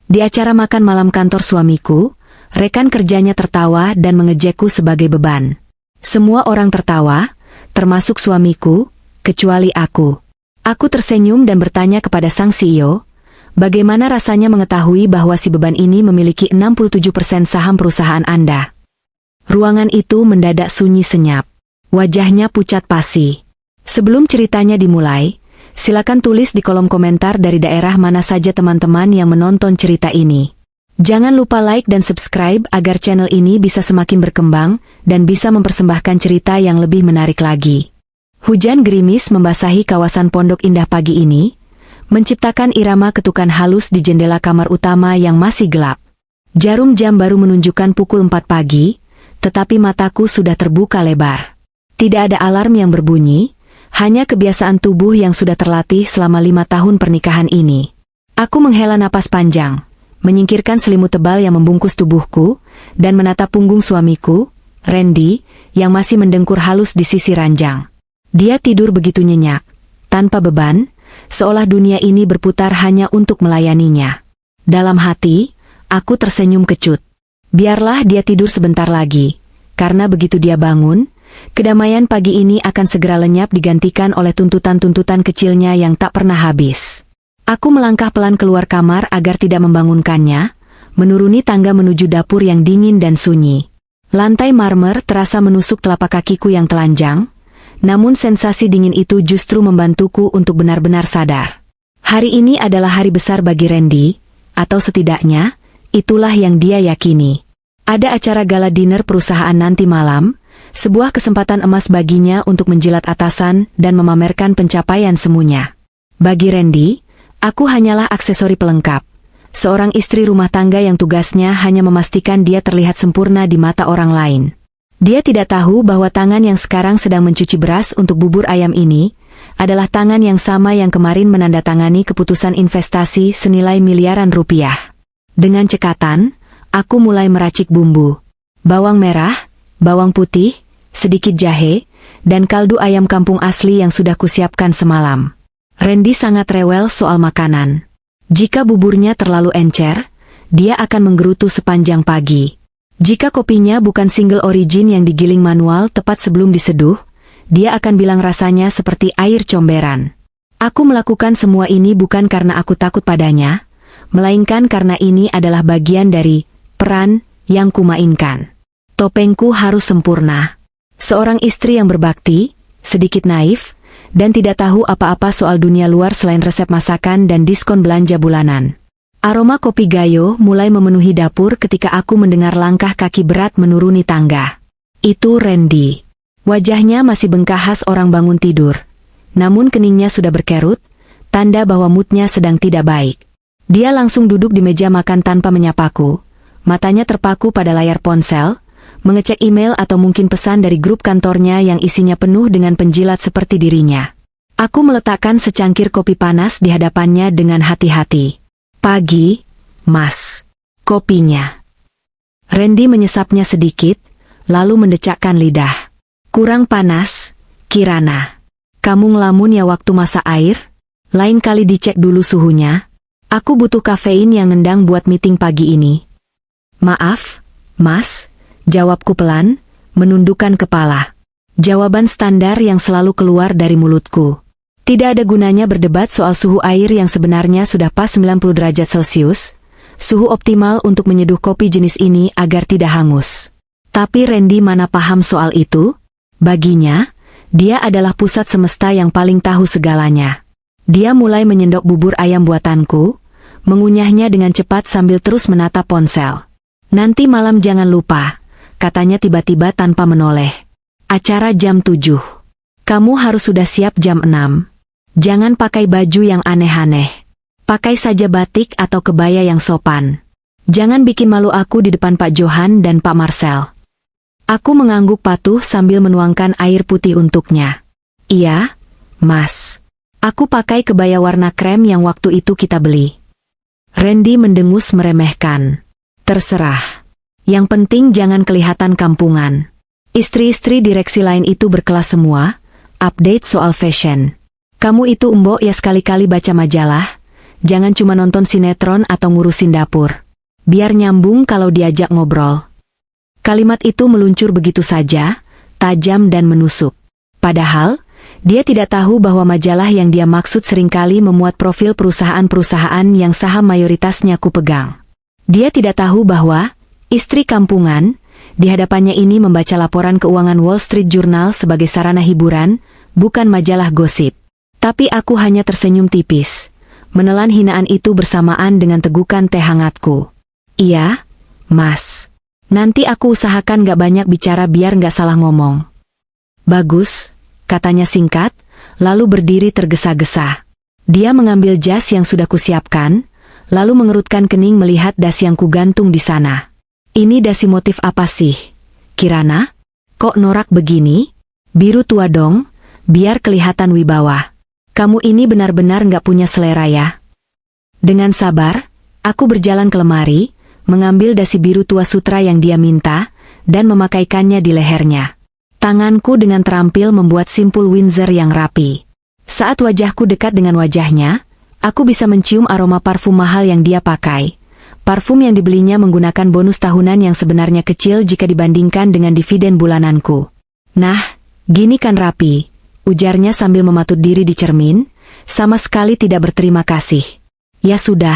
Di acara makan malam kantor suamiku, rekan kerjanya tertawa dan mengejekku sebagai beban. Semua orang tertawa, termasuk suamiku, kecuali aku. Aku tersenyum dan bertanya kepada sang CEO, bagaimana rasanya mengetahui bahwa si beban ini memiliki 67% saham perusahaan Anda? Ruangan itu mendadak sunyi senyap. Wajahnya pucat pasi. Sebelum ceritanya dimulai, silakan tulis di kolom komentar dari daerah mana saja teman-teman yang menonton cerita ini. Jangan lupa like dan subscribe agar channel ini bisa semakin berkembang dan bisa mempersembahkan cerita yang lebih menarik lagi. Hujan gerimis membasahi kawasan Pondok Indah pagi ini, menciptakan irama ketukan halus di jendela kamar utama yang masih gelap. Jarum jam baru menunjukkan pukul 4 pagi, tetapi mataku sudah terbuka lebar. Tidak ada alarm yang berbunyi, hanya kebiasaan tubuh yang sudah terlatih selama 5 tahun pernikahan ini. Aku menghela napas panjang, menyingkirkan selimut tebal yang membungkus tubuhku, dan menatap punggung suamiku, Randy, yang masih mendengkur halus di sisi ranjang. Dia tidur begitu nyenyak, tanpa beban, seolah dunia ini berputar hanya untuk melayaninya. Dalam hati, aku tersenyum kecut. Biarlah dia tidur sebentar lagi, karena begitu dia bangun, kedamaian pagi ini akan segera lenyap digantikan oleh tuntutan-tuntutan kecilnya yang tak pernah habis. Aku melangkah pelan keluar kamar agar tidak membangunkannya, menuruni tangga menuju dapur yang dingin dan sunyi. Lantai marmer terasa menusuk telapak kakiku yang telanjang, namun sensasi dingin itu justru membantuku untuk benar-benar sadar. Hari ini adalah hari besar bagi Randy, atau setidaknya, itulah yang dia yakini. Ada acara gala dinner perusahaan nanti malam, sebuah kesempatan emas baginya untuk menjilat atasan dan memamerkan pencapaian semuanya. Bagi Randy, aku hanyalah aksesori pelengkap, seorang istri rumah tangga yang tugasnya hanya memastikan dia terlihat sempurna di mata orang lain. Dia tidak tahu bahwa tangan yang sekarang sedang mencuci beras untuk bubur ayam ini, adalah tangan yang sama yang kemarin menandatangani keputusan investasi senilai miliaran rupiah. Dengan cekatan, aku mulai meracik bumbu. Bawang merah, bawang putih, sedikit jahe, dan kaldu ayam kampung asli yang sudah kusiapkan semalam. Randy sangat rewel soal makanan. Jika buburnya terlalu encer, dia akan menggerutu sepanjang pagi. Jika kopinya bukan single origin yang digiling manual tepat sebelum diseduh, dia akan bilang rasanya seperti air comberan. Aku melakukan semua ini bukan karena aku takut padanya, melainkan karena ini adalah bagian dari peran yang kumainkan. Topengku harus sempurna. Seorang istri yang berbakti, sedikit naif, dan tidak tahu apa-apa soal dunia luar selain resep masakan dan diskon belanja bulanan. Aroma kopi gayo mulai memenuhi dapur ketika aku mendengar langkah kaki berat menuruni tangga. Itu Randy. Wajahnya masih bengkak khas orang bangun tidur. Namun keningnya sudah berkerut, tanda bahwa moodnya sedang tidak baik. Dia langsung duduk di meja makan tanpa menyapaku. Matanya terpaku pada layar ponsel, mengecek email atau mungkin pesan dari grup kantornya yang isinya penuh dengan penjilat seperti dirinya. Aku meletakkan secangkir kopi panas di hadapannya dengan hati-hati. Pagi, Mas. Kopinya. Randy menyesapnya sedikit, lalu mendecakkan lidah. Kurang panas, Kirana. Kamu ngelamun ya waktu masak air? Lain kali dicek dulu suhunya. Aku butuh kafein yang nendang buat meeting pagi ini. Maaf, Mas. Jawabku pelan, menundukkan kepala. Jawaban standar yang selalu keluar dari mulutku. Tidak ada gunanya berdebat soal suhu air yang sebenarnya sudah pas 90 derajat Celcius, suhu optimal untuk menyeduh kopi jenis ini agar tidak hangus. Tapi Randy mana paham soal itu? Baginya, dia adalah pusat semesta yang paling tahu segalanya. Dia mulai menyendok bubur ayam buatanku, mengunyahnya dengan cepat sambil terus menatap ponsel. Nanti malam jangan lupa, katanya tiba-tiba tanpa menoleh. Acara jam 7. Kamu harus sudah siap jam 6. Jangan pakai baju yang aneh-aneh. Pakai saja batik atau kebaya yang sopan. Jangan bikin malu aku di depan Pak Johan dan Pak Marcel. Aku mengangguk patuh sambil menuangkan air putih untuknya. Iya, Mas. Aku pakai kebaya warna krem yang waktu itu kita beli. Randy mendengus meremehkan. Terserah. Yang penting jangan kelihatan kampungan. Istri-istri direksi lain itu berkelas semua, update soal fashion. Kamu itu embok ya sekali-kali baca majalah, jangan cuma nonton sinetron atau ngurusin dapur. Biar nyambung kalau diajak ngobrol. Kalimat itu meluncur begitu saja, tajam dan menusuk. Padahal, dia tidak tahu bahwa majalah yang dia maksud seringkali memuat profil perusahaan-perusahaan yang saham mayoritasnya ku pegang. Dia tidak tahu bahwa istri kampungan di hadapannya ini membaca laporan keuangan Wall Street Journal sebagai sarana hiburan, bukan majalah gosip. Tapi aku hanya tersenyum tipis, menelan hinaan itu bersamaan dengan tegukan teh hangatku. Iya, Mas. Nanti aku usahakan gak banyak bicara biar gak salah ngomong. Bagus, katanya singkat, lalu berdiri tergesa-gesa. Dia mengambil jas yang sudah kusiapkan, lalu mengerutkan kening melihat dasi yang kugantung di sana. Ini dasi motif apa sih, Kirana? Kok norak begini? Biru tua dong, biar kelihatan wibawa. Kamu ini benar-benar gak punya selera ya. Dengan sabar, aku berjalan ke lemari, mengambil dasi biru tua sutra yang dia minta, dan memakaikannya di lehernya. Tanganku dengan terampil membuat simpul Windsor yang rapi. Saat wajahku dekat dengan wajahnya, aku bisa mencium aroma parfum mahal yang dia pakai. Parfum yang dibelinya menggunakan bonus tahunan yang sebenarnya kecil jika dibandingkan dengan dividen bulananku. Nah, gini kan rapi, ujarnya sambil mematut diri di cermin, sama sekali tidak berterima kasih. Ya sudah,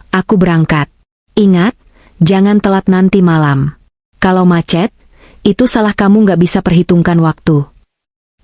aku berangkat. Ingat, jangan telat nanti malam. Kalau macet, itu salah kamu gak bisa perhitungkan waktu.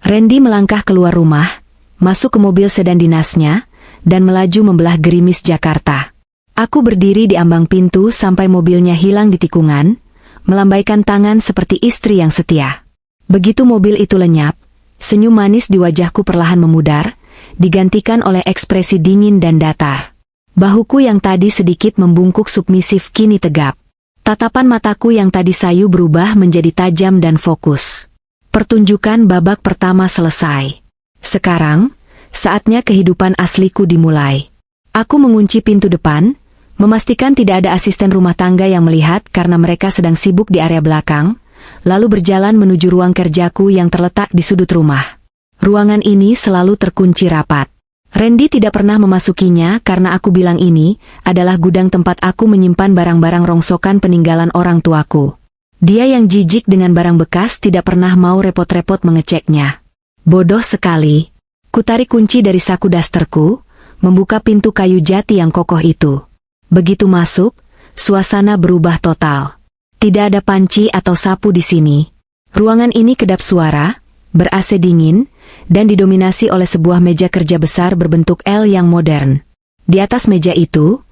Randy melangkah keluar rumah, masuk ke mobil sedan dinasnya, dan melaju membelah gerimis Jakarta. Aku berdiri di ambang pintu sampai mobilnya hilang di tikungan, melambaikan tangan seperti istri yang setia. Begitu mobil itu lenyap, senyum manis di wajahku perlahan memudar, digantikan oleh ekspresi dingin dan datar. Bahuku yang tadi sedikit membungkuk submisif kini tegap. Tatapan mataku yang tadi sayu berubah menjadi tajam dan fokus. Pertunjukan babak pertama selesai. Sekarang, saatnya kehidupan asliku dimulai. Aku mengunci pintu depan, memastikan tidak ada asisten rumah tangga yang melihat karena mereka sedang sibuk di area belakang, lalu berjalan menuju ruang kerjaku yang terletak di sudut rumah. Ruangan ini selalu terkunci rapat. Randy tidak pernah memasukinya karena aku bilang ini adalah gudang tempat aku menyimpan barang-barang rongsokan peninggalan orang tuaku. Dia yang jijik dengan barang bekas tidak pernah mau repot-repot mengeceknya. Bodoh sekali. Kutarik kunci dari saku dasterku, membuka pintu kayu jati yang kokoh itu. Begitu masuk, suasana berubah total. Tidak ada panci atau sapu di sini. Ruangan ini kedap suara, ber-AC dingin, dan didominasi oleh sebuah meja kerja besar berbentuk L yang modern. Di atas meja itu,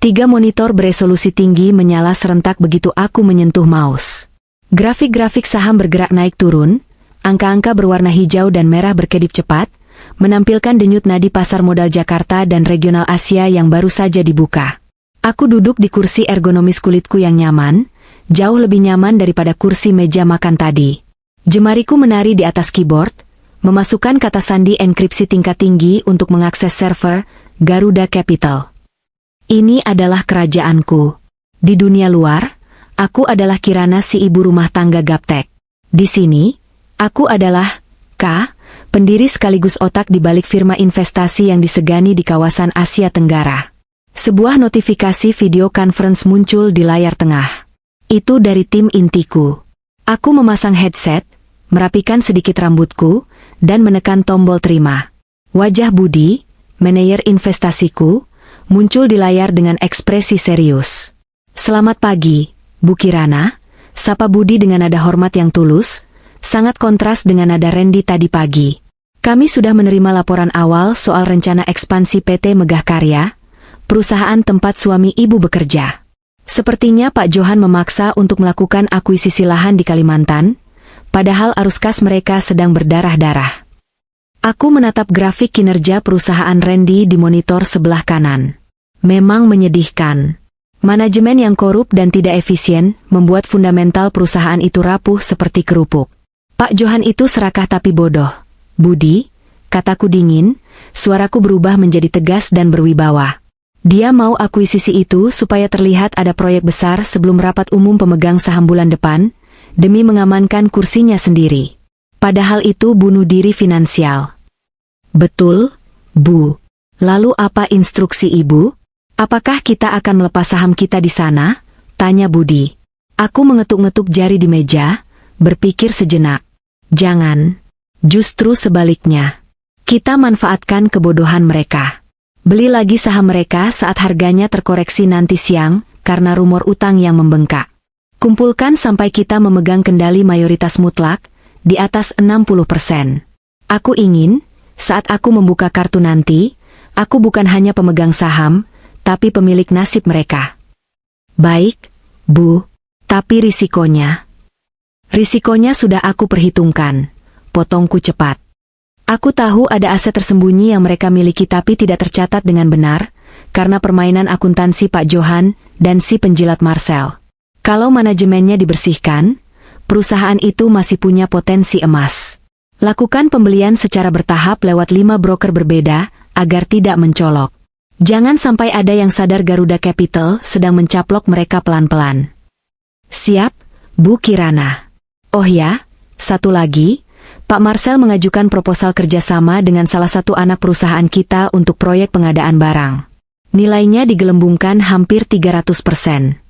3 monitor beresolusi tinggi menyala serentak begitu aku menyentuh mouse. Grafik-grafik saham bergerak naik turun, angka-angka berwarna hijau dan merah berkedip cepat, menampilkan denyut nadi pasar modal Jakarta dan regional Asia yang baru saja dibuka. Aku duduk di kursi ergonomis kulitku yang nyaman, jauh lebih nyaman daripada kursi meja makan tadi. Jemariku menari di atas keyboard, memasukkan kata sandi enkripsi tingkat tinggi untuk mengakses server Garuda Capital. Ini adalah kerajaanku. Di dunia luar, aku adalah Kirana si ibu rumah tangga gaptek. Di sini, aku adalah K, pendiri sekaligus otak di balik firma investasi yang disegani di kawasan Asia Tenggara. Sebuah notifikasi video conference muncul di layar tengah. Itu dari tim intiku. Aku memasang headset, merapikan sedikit rambutku, dan menekan tombol terima. Wajah Budi, manajer investasiku, muncul di layar dengan ekspresi serius. Selamat pagi, Bu Kirana, sapa Budi dengan nada hormat yang tulus, sangat kontras dengan nada Randy tadi pagi. Kami sudah menerima laporan awal soal rencana ekspansi PT Megah Karya, perusahaan tempat suami ibu bekerja. Sepertinya Pak Johan memaksa untuk melakukan akuisisi lahan di Kalimantan, padahal arus kas mereka sedang berdarah-darah. Aku menatap grafik kinerja perusahaan Randy di monitor sebelah kanan. Memang menyedihkan. Manajemen yang korup dan tidak efisien membuat fundamental perusahaan itu rapuh seperti kerupuk. Pak Johan itu serakah tapi bodoh. Budi, kataku dingin, suaraku berubah menjadi tegas dan berwibawa. Dia mau akuisisi itu supaya terlihat ada proyek besar sebelum rapat umum pemegang saham bulan depan, demi mengamankan kursinya sendiri. Padahal itu bunuh diri finansial. Betul, Bu. Lalu apa instruksi ibu? Apakah kita akan melepas saham kita di sana? Tanya Budi. Aku mengetuk-ngetuk jari di meja, berpikir sejenak. Jangan. Justru sebaliknya. Kita manfaatkan kebodohan mereka. Beli lagi saham mereka saat harganya terkoreksi nanti siang, karena rumor utang yang membengkak. Kumpulkan sampai kita memegang kendali mayoritas mutlak, di atas 60%. Aku ingin, saat aku membuka kartu nanti, aku bukan hanya pemegang saham, tapi pemilik nasib mereka. Baik, Bu, tapi risikonya? Risikonya sudah aku perhitungkan, potongku cepat. Aku tahu ada aset tersembunyi yang mereka miliki tapi tidak tercatat dengan benar, karena permainan akuntansi Pak Johan dan si penjilat Marcel. Kalau manajemennya dibersihkan, perusahaan itu masih punya potensi emas. Lakukan pembelian secara bertahap lewat 5 broker berbeda, agar tidak mencolok. Jangan sampai ada yang sadar Garuda Capital sedang mencaplok mereka pelan-pelan. Siap, Bu Kirana. Oh ya, satu lagi, Pak Marcel mengajukan proposal kerjasama dengan salah satu anak perusahaan kita untuk proyek pengadaan barang. Nilainya digelembungkan hampir 300%.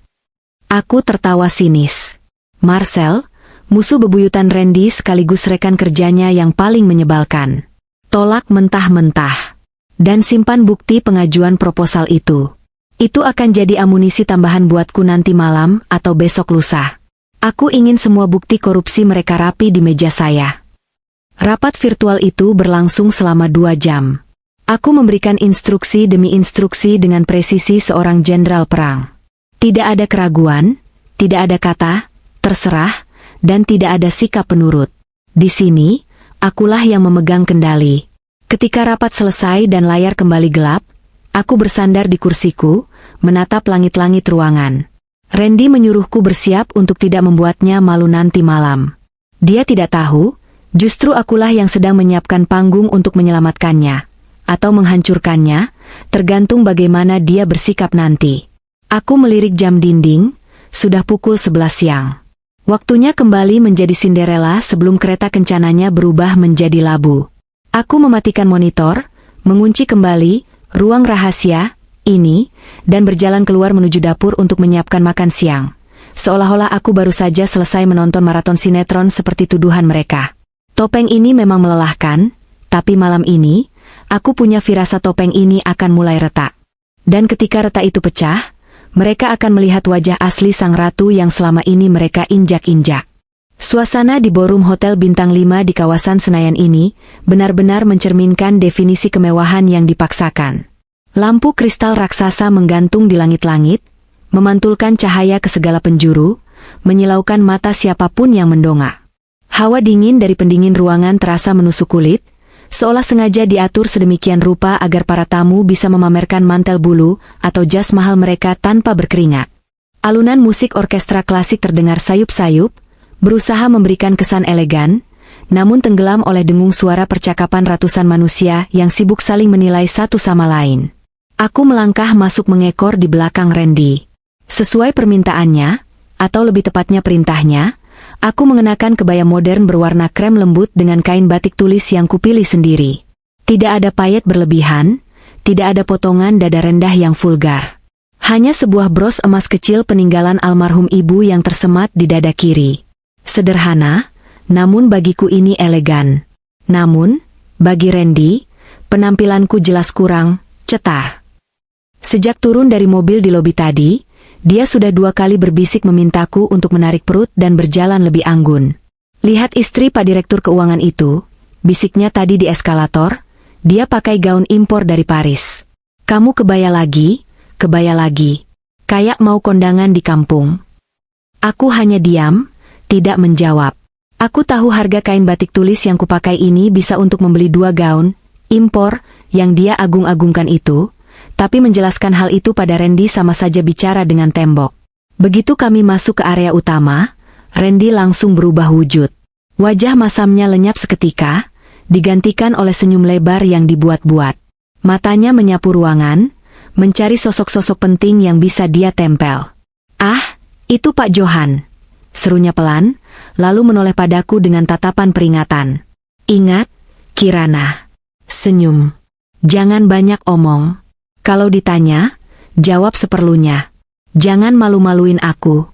Aku tertawa sinis. Marcel, musuh bebuyutan Randy sekaligus rekan kerjanya yang paling menyebalkan. Tolak mentah-mentah. Dan simpan bukti pengajuan proposal itu. Itu akan jadi amunisi tambahan buatku nanti malam atau besok lusa. Aku ingin semua bukti korupsi mereka rapi di meja saya. Rapat virtual itu berlangsung selama 2 jam. Aku memberikan instruksi demi instruksi dengan presisi seorang jenderal perang. Tidak ada keraguan, tidak ada kata, terserah, dan tidak ada sikap penurut. Di sini, akulah yang memegang kendali. Ketika rapat selesai dan layar kembali gelap, aku bersandar di kursiku, menatap langit-langit ruangan. Randy menyuruhku bersiap untuk tidak membuatnya malu nanti malam. Dia tidak tahu, justru akulah yang sedang menyiapkan panggung untuk menyelamatkannya, atau menghancurkannya, tergantung bagaimana dia bersikap nanti. Aku melirik jam dinding, sudah pukul 11 siang. Waktunya kembali menjadi Cinderella sebelum kereta kencananya berubah menjadi labu. Aku mematikan monitor, mengunci kembali ruang rahasia ini, dan berjalan keluar menuju dapur untuk menyiapkan makan siang. Seolah-olah aku baru saja selesai menonton maraton sinetron seperti tuduhan mereka. Topeng ini memang melelahkan, tapi malam ini, aku punya firasat topeng ini akan mulai retak. Dan ketika retak itu pecah, mereka akan melihat wajah asli sang ratu yang selama ini mereka injak-injak. Suasana di ballroom Hotel Bintang 5 di kawasan Senayan ini benar-benar mencerminkan definisi kemewahan yang dipaksakan. Lampu kristal raksasa menggantung di langit-langit, memantulkan cahaya ke segala penjuru, menyilaukan mata siapapun yang mendongak. Hawa dingin dari pendingin ruangan terasa menusuk kulit, seolah sengaja diatur sedemikian rupa agar para tamu bisa memamerkan mantel bulu atau jas mahal mereka tanpa berkeringat. Alunan musik orkestra klasik terdengar sayup-sayup, berusaha memberikan kesan elegan, namun tenggelam oleh dengung suara percakapan ratusan manusia yang sibuk saling menilai satu sama lain. Aku melangkah masuk mengekor di belakang Randy. Sesuai permintaannya, atau lebih tepatnya perintahnya, aku mengenakan kebaya modern berwarna krem lembut dengan kain batik tulis yang kupilih sendiri. Tidak ada payet berlebihan, tidak ada potongan dada rendah yang vulgar. Hanya sebuah bros emas kecil peninggalan almarhum ibu yang tersemat di dada kiri. Sederhana, namun bagiku ini elegan. Namun, bagi Randy, penampilanku jelas kurang cetar. Sejak turun dari mobil di lobi tadi, dia sudah 2 kali berbisik memintaku untuk menarik perut dan berjalan lebih anggun. Lihat istri Pak Direktur Keuangan itu, bisiknya tadi di eskalator, dia pakai gaun impor dari Paris. Kamu kebaya lagi, kayak mau kondangan di kampung. Aku hanya diam, tidak menjawab. Aku tahu harga kain batik tulis yang kupakai ini bisa untuk membeli 2 gaun impor yang dia agung-agungkan itu, tapi menjelaskan hal itu pada Randy sama saja bicara dengan tembok. Begitu kami masuk ke area utama, Randy langsung berubah wujud. Wajah masamnya lenyap seketika, digantikan oleh senyum lebar yang dibuat-buat. Matanya menyapu ruangan, mencari sosok-sosok penting yang bisa dia tempel. "Ah, itu Pak Johan," serunya pelan, lalu menoleh padaku dengan tatapan peringatan. "Ingat, Kirana." Senyum. Jangan banyak omong. Kalau ditanya, jawab seperlunya. Jangan malu-maluin aku.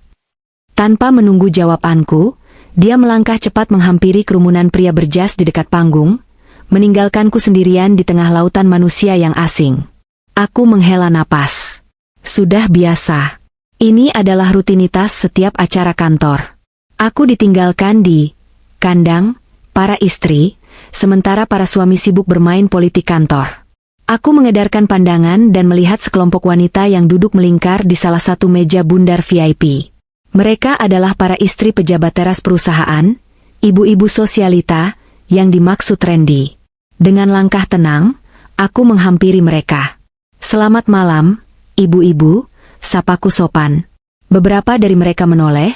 Tanpa menunggu jawabanku, dia melangkah cepat menghampiri kerumunan pria berjas di dekat panggung, meninggalkanku sendirian di tengah lautan manusia yang asing. Aku menghela napas. Sudah biasa. Ini adalah rutinitas setiap acara kantor. Aku ditinggalkan di kandang para istri, sementara para suami sibuk bermain politik kantor. Aku mengedarkan pandangan dan melihat sekelompok wanita yang duduk melingkar di salah satu meja bundar VIP. Mereka adalah para istri pejabat teras perusahaan, ibu-ibu sosialita, yang dimaksud Randy. Dengan langkah tenang, aku menghampiri mereka. Selamat malam, ibu-ibu, sapaku sopan. Beberapa dari mereka menoleh,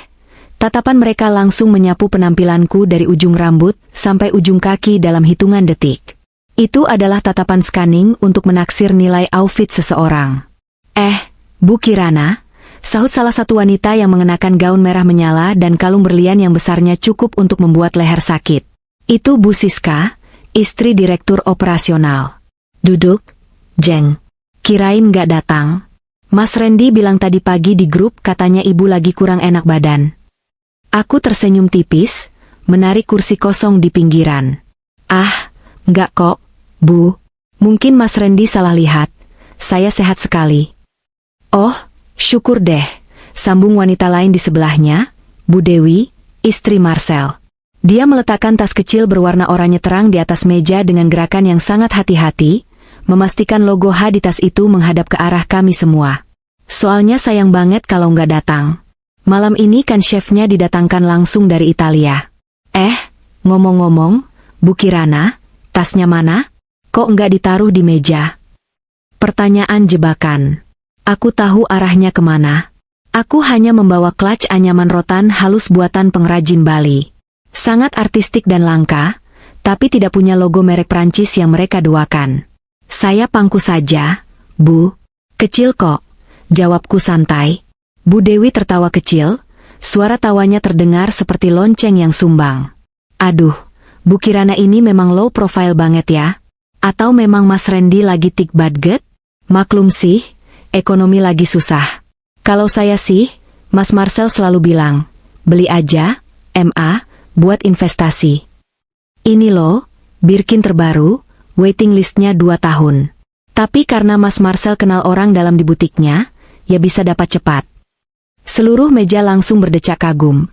tatapan mereka langsung menyapu penampilanku dari ujung rambut sampai ujung kaki dalam hitungan detik. Itu adalah tatapan scanning untuk menaksir nilai outfit seseorang. Bu Kirana, sahut salah satu wanita yang mengenakan gaun merah menyala dan kalung berlian yang besarnya cukup untuk membuat leher sakit. Itu Bu Siska, istri direktur operasional. Duduk, Jeng. Kirain gak datang. Mas Randy bilang tadi pagi di grup katanya ibu lagi kurang enak badan. Aku tersenyum tipis, menarik kursi kosong di pinggiran. Enggak kok, Bu. Mungkin Mas Randy salah lihat. Saya sehat sekali. Oh, syukur deh, sambung wanita lain di sebelahnya, Bu Dewi, istri Marcel. Dia meletakkan tas kecil berwarna oranye terang di atas meja dengan gerakan yang sangat hati-hati, memastikan logo H di tas itu menghadap ke arah kami semua. Soalnya sayang banget kalau nggak datang. Malam ini kan chefnya didatangkan langsung dari Italia. Ngomong-ngomong, Bu Kirana, tasnya mana? Kok nggak ditaruh di meja? Pertanyaan jebakan. Aku tahu arahnya kemana. Aku hanya membawa clutch anyaman rotan halus buatan pengrajin Bali. Sangat artistik dan langka, tapi tidak punya logo merek Prancis yang mereka doakan. Saya pangku saja, Bu. Kecil kok, jawabku santai. Bu Dewi tertawa kecil, suara tawanya terdengar seperti lonceng yang sumbang. Aduh, Bu Kirana ini memang low profile banget ya. Atau memang Mas Randy lagi tik budget? Maklum sih, ekonomi lagi susah. Kalau saya sih, Mas Marcel selalu bilang, beli aja, MA, buat investasi. Ini loh, Birkin terbaru, waiting listnya 2 tahun. Tapi karena Mas Marcel kenal orang dalam di butiknya, ya bisa dapat cepat. Seluruh meja langsung berdecak kagum,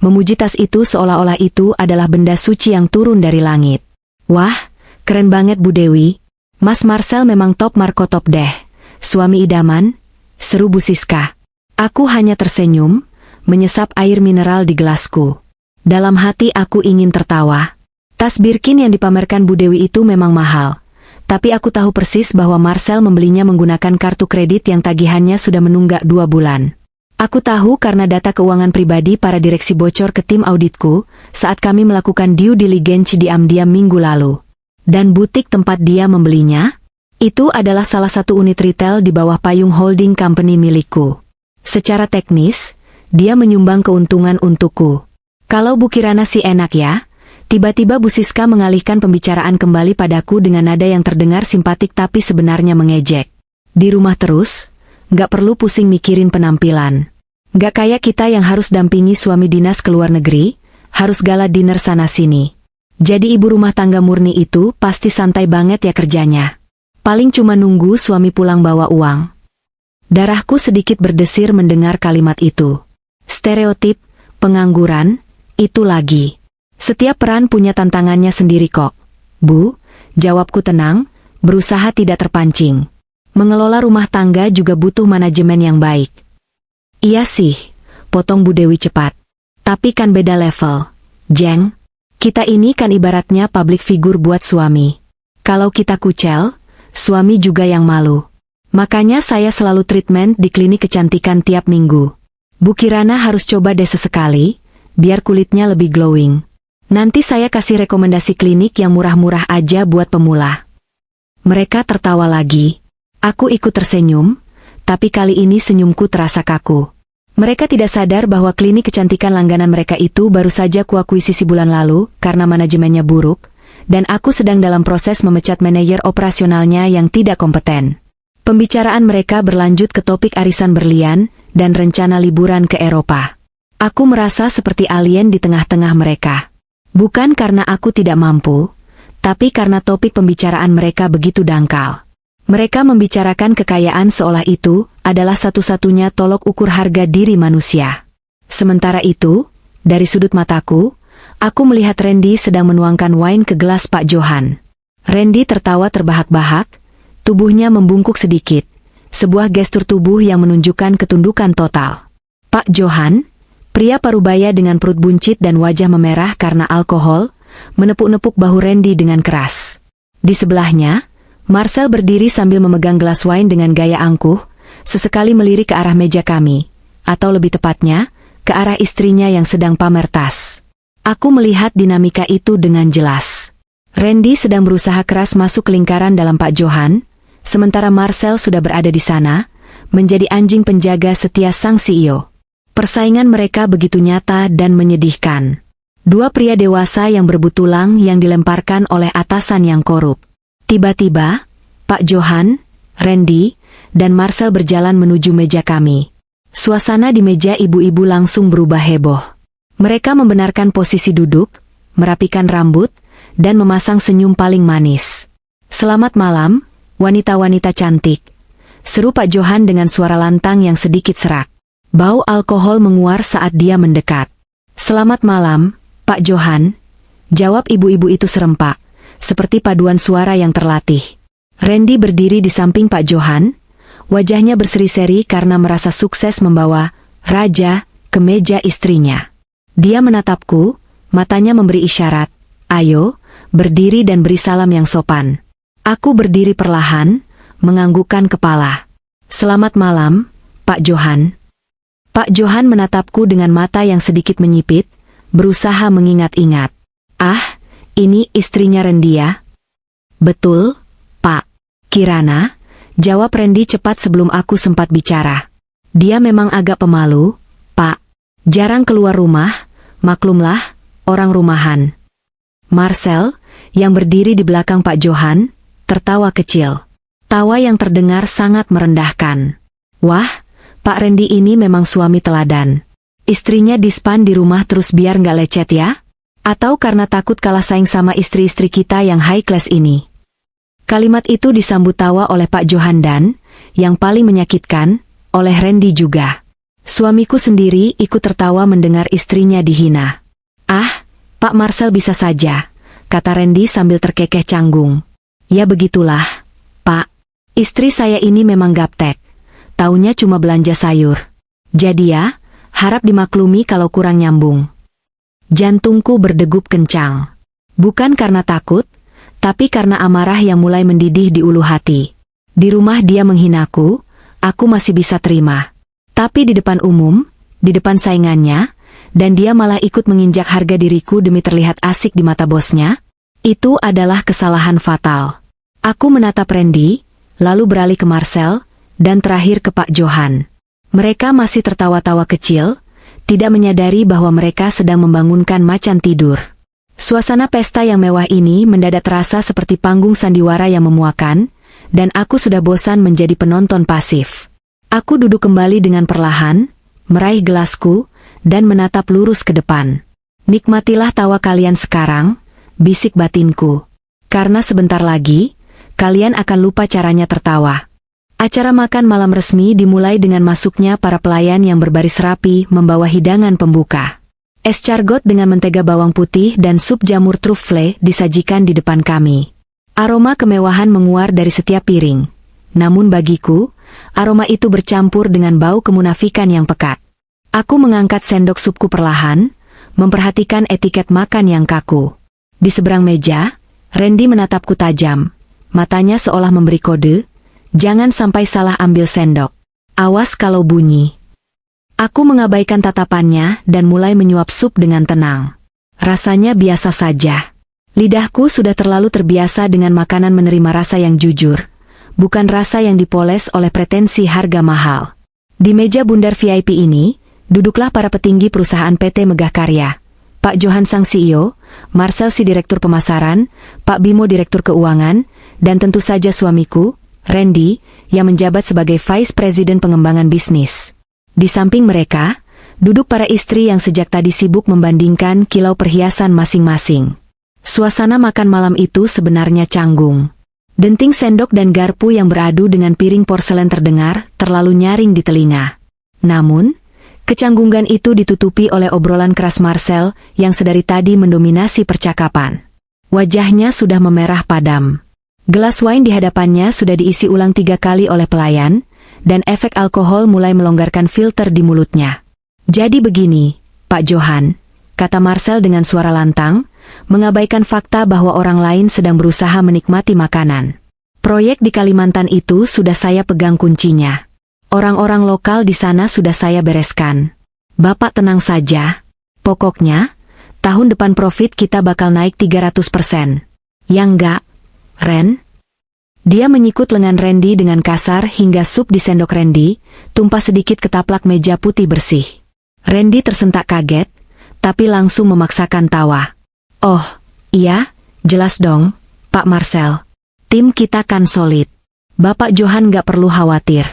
memuji tas itu seolah-olah itu adalah benda suci yang turun dari langit. Wah, keren banget Bu Dewi. Mas Marcel memang top Marco top deh. Suami idaman, seru Bu Siska. Aku hanya tersenyum, menyesap air mineral di gelasku. Dalam hati aku ingin tertawa. Tas Birkin yang dipamerkan Bu Dewi itu memang mahal. Tapi aku tahu persis bahwa Marcel membelinya menggunakan kartu kredit yang tagihannya sudah menunggak 2 bulan. Aku tahu karena data keuangan pribadi para direksi bocor ke tim auditku saat kami melakukan due diligence diam-diam minggu lalu. Dan butik tempat dia membelinya, itu adalah salah satu unit retail di bawah payung holding company milikku. Secara teknis, dia menyumbang keuntungan untukku. Kalau Bu Kirana sih enak ya. Tiba-tiba Bu Siska mengalihkan pembicaraan kembali padaku dengan nada yang terdengar simpatik tapi sebenarnya mengejek. Di rumah terus, nggak perlu pusing mikirin penampilan. Nggak kayak kita yang harus dampingi suami dinas ke luar negeri, harus gala dinner sana-sini. Jadi ibu rumah tangga murni itu pasti santai banget ya kerjanya. Paling cuma nunggu suami pulang bawa uang. Darahku sedikit berdesir mendengar kalimat itu. Stereotip, pengangguran, itu lagi. Setiap peran punya tantangannya sendiri kok. Bu, jawabku tenang, berusaha tidak terpancing. Mengelola rumah tangga juga butuh manajemen yang baik. Iya sih, potong Bu Dewi cepat. Tapi kan beda level, Jeng. Kita ini kan ibaratnya public figure buat suami. Kalau kita kucel, suami juga yang malu. Makanya saya selalu treatment di klinik kecantikan tiap minggu. Bu Kirana harus coba deh sesekali, biar kulitnya lebih glowing. Nanti saya kasih rekomendasi klinik yang murah-murah aja buat pemula. Mereka tertawa lagi. Aku ikut tersenyum, tapi kali ini senyumku terasa kaku. Mereka tidak sadar bahwa klinik kecantikan langganan mereka itu baru saja kuakuisisi bulan lalu karena manajemennya buruk, dan aku sedang dalam proses memecat manajer operasionalnya yang tidak kompeten. Pembicaraan mereka berlanjut ke topik arisan berlian dan rencana liburan ke Eropa. Aku merasa seperti alien di tengah-tengah mereka. Bukan karena aku tidak mampu, tapi karena topik pembicaraan mereka begitu dangkal. Mereka membicarakan kekayaan seolah itu adalah satu-satunya tolok ukur harga diri manusia. Sementara itu, dari sudut mataku, aku melihat Randy sedang menuangkan wine ke gelas Pak Johan. Randy tertawa terbahak-bahak, tubuhnya membungkuk sedikit, sebuah gestur tubuh yang menunjukkan ketundukan total. Pak Johan, pria parubaya dengan perut buncit dan wajah memerah karena alkohol, menepuk-nepuk bahu Randy dengan keras. Di sebelahnya, Marcel berdiri sambil memegang gelas wine dengan gaya angkuh, sesekali melirik ke arah meja kami, atau lebih tepatnya, ke arah istrinya yang sedang pamer tas. Aku melihat dinamika itu dengan jelas. Randy sedang berusaha keras masuk ke lingkaran dalam Pak Johan, sementara Marcel sudah berada di sana, menjadi anjing penjaga setia sang CEO. Persaingan mereka begitu nyata dan menyedihkan. Dua pria dewasa yang berebut tulang yang dilemparkan oleh atasan yang korup. Tiba-tiba, Pak Johan, Randy, dan Marcel berjalan menuju meja kami. Suasana di meja ibu-ibu langsung berubah heboh. Mereka membenarkan posisi duduk, merapikan rambut, dan memasang senyum paling manis. "Selamat malam, wanita-wanita cantik," seru Pak Johan dengan suara lantang yang sedikit serak. Bau alkohol menguar saat dia mendekat. "Selamat malam, Pak Johan," jawab ibu-ibu itu serempak, seperti paduan suara yang terlatih. Randy berdiri di samping Pak Johan, wajahnya berseri-seri karena merasa sukses membawa raja ke meja istrinya. Dia menatapku, matanya memberi isyarat, "Ayo, berdiri dan beri salam yang sopan." Aku berdiri perlahan, menganggukkan kepala. "Selamat malam, Pak Johan." Pak Johan menatapku dengan mata yang sedikit menyipit, berusaha mengingat-ingat. "Ah, ini istrinya Randy ya?" "Betul, Pak." "Kirana," jawab Randy cepat sebelum aku sempat bicara. "Dia memang agak pemalu, Pak. Jarang keluar rumah, maklumlah, orang rumahan." Marcel, yang berdiri di belakang Pak Johan, tertawa kecil. Tawa yang terdengar sangat merendahkan. "Wah, Pak Randy ini memang suami teladan. Istrinya dispan di rumah terus biar nggak lecet ya? Atau karena takut kalah saing sama istri-istri kita yang high class ini?" Kalimat itu disambut tawa oleh Pak Johan dan, yang paling menyakitkan, oleh Randy juga. Suamiku sendiri ikut tertawa mendengar istrinya dihina. "Ah, Pak Marcel bisa saja," kata Randy sambil terkekeh canggung. "Ya begitulah, Pak. Istri saya ini memang gaptek. Taunya cuma belanja sayur. Jadi ya, harap dimaklumi kalau kurang nyambung." Jantungku berdegup kencang. Bukan karena takut, tapi karena amarah yang mulai mendidih di ulu hati. Di rumah dia menghinaku, aku masih bisa terima. Tapi di depan umum, di depan saingannya, dan dia malah ikut menginjak harga diriku demi terlihat asik di mata bosnya, itu adalah kesalahan fatal. Aku menatap Randy, lalu beralih ke Marcel, dan terakhir ke Pak Johan. Mereka masih tertawa-tawa kecil, tidak menyadari bahwa mereka sedang membangunkan macan tidur. Suasana pesta yang mewah ini mendadak terasa seperti panggung sandiwara yang memuakan, dan aku sudah bosan menjadi penonton pasif. Aku duduk kembali dengan perlahan, meraih gelasku, dan menatap lurus ke depan. "Nikmatilah tawa kalian sekarang," bisik batinku. "Karena sebentar lagi, kalian akan lupa caranya tertawa." Acara makan malam resmi dimulai dengan masuknya para pelayan yang berbaris rapi membawa hidangan pembuka. Es cargot dengan mentega bawang putih dan sup jamur truffle disajikan di depan kami. Aroma kemewahan menguar dari setiap piring. Namun bagiku, aroma itu bercampur dengan bau kemunafikan yang pekat. Aku mengangkat sendok supku perlahan, memperhatikan etiket makan yang kaku. Di seberang meja, Randy menatapku tajam. Matanya seolah memberi kode, "Jangan sampai salah ambil sendok. Awas kalau bunyi." Aku mengabaikan tatapannya dan mulai menyuap sup dengan tenang. Rasanya biasa saja. Lidahku sudah terlalu terbiasa dengan makanan menerima rasa yang jujur, bukan rasa yang dipoles oleh pretensi harga mahal. Di meja bundar VIP ini, duduklah para petinggi perusahaan PT Megah Karya, Pak Johan sang CEO, Marcel si Direktur Pemasaran, Pak Bimo Direktur Keuangan, dan tentu saja suamiku, Randy, yang menjabat sebagai Vice President Pengembangan Bisnis. Di samping mereka, duduk para istri yang sejak tadi sibuk membandingkan kilau perhiasan masing-masing. Suasana makan malam itu sebenarnya canggung. Denting sendok dan garpu yang beradu dengan piring porselen terdengar terlalu nyaring di telinga. Namun, kecanggungan itu ditutupi oleh obrolan keras Marcel yang sedari tadi mendominasi percakapan. Wajahnya sudah memerah padam. Gelas wine di hadapannya sudah diisi ulang 3 kali oleh pelayan, dan efek alkohol mulai melonggarkan filter di mulutnya. Jadi begini, Pak Johan, kata Marcel dengan suara lantang, mengabaikan fakta bahwa orang lain sedang berusaha menikmati makanan. Proyek di Kalimantan itu sudah saya pegang kuncinya. Orang-orang lokal di sana sudah saya bereskan. Bapak tenang saja. Pokoknya, tahun depan profit kita bakal naik 300%. Ya enggak, Ren? Dia menyikut lengan Randy dengan kasar hingga sup di sendok Randy tumpah sedikit ke taplak meja putih bersih. Randy tersentak kaget, tapi langsung memaksakan tawa. Oh, iya, jelas dong, Pak Marcel. Tim kita kan solid. Bapak Johan gak perlu khawatir.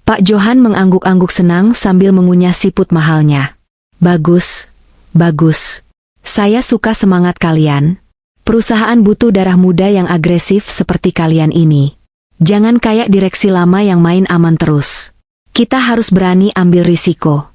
Pak Johan mengangguk-angguk senang sambil mengunyah siput mahalnya. Bagus, bagus. Saya suka semangat kalian. Perusahaan butuh darah muda yang agresif seperti kalian ini. Jangan kayak direksi lama yang main aman terus. Kita harus berani ambil risiko.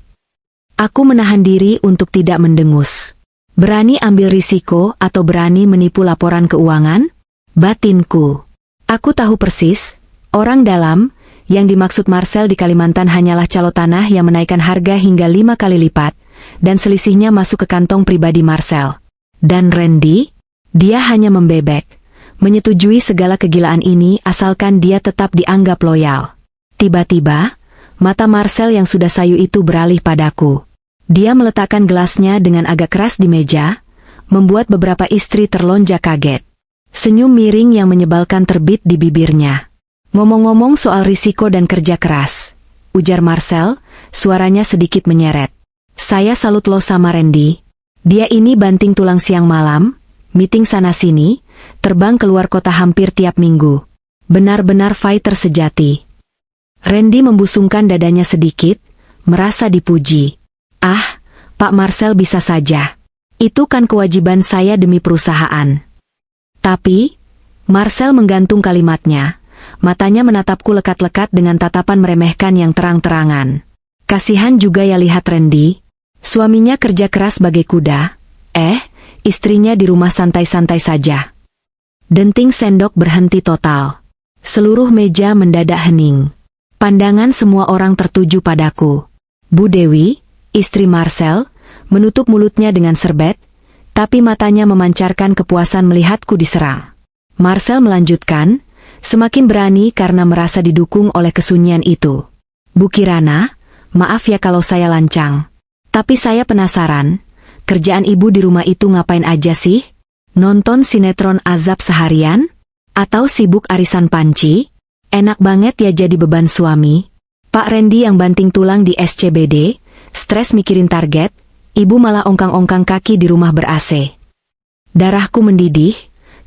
Aku menahan diri untuk tidak mendengus. Berani ambil risiko atau berani menipu laporan keuangan? Batinku. Aku tahu persis, orang dalam, yang dimaksud Marcel di Kalimantan hanyalah calo tanah yang menaikkan harga hingga 5 kali lipat, dan selisihnya masuk ke kantong pribadi Marcel. Dan Randy? Dia hanya membebek, menyetujui segala kegilaan ini asalkan dia tetap dianggap loyal. Tiba-tiba, mata Marcel yang sudah sayu itu beralih padaku. Dia meletakkan gelasnya dengan agak keras di meja, membuat beberapa istri terlonjak kaget. Senyum miring yang menyebalkan terbit di bibirnya. Ngomong-ngomong soal risiko dan kerja keras, ujar Marcel, suaranya sedikit menyeret. Saya salut lo sama Randy. Dia ini banting tulang siang malam, meeting sana-sini, terbang keluar kota hampir tiap minggu. Benar-benar fighter sejati. Randy membusungkan dadanya sedikit, merasa dipuji. Ah, Pak Marcel bisa saja. Itu kan kewajiban saya demi perusahaan. Tapi, Marcel menggantung kalimatnya, matanya menatapku lekat-lekat dengan tatapan meremehkan yang terang-terangan. Kasihan juga ya lihat Randy. Suaminya kerja keras bagai kuda, istrinya di rumah santai-santai saja. Denting sendok berhenti total. Seluruh meja mendadak hening. Pandangan semua orang tertuju padaku. Bu Dewi, istri Marcel, menutup mulutnya dengan serbet, tapi matanya memancarkan kepuasan melihatku diserang. Marcel melanjutkan, semakin berani karena merasa didukung oleh kesunyian itu. Bu Kirana, maaf ya kalau saya lancang. Tapi saya penasaran, kerjaan ibu di rumah itu ngapain aja sih? Nonton sinetron azab seharian? Atau sibuk arisan panci? Enak banget ya jadi beban suami. Pak Randy yang banting tulang di SCBD, stres mikirin target, ibu malah ongkang-ongkang kaki di rumah ber-AC. Darahku mendidih,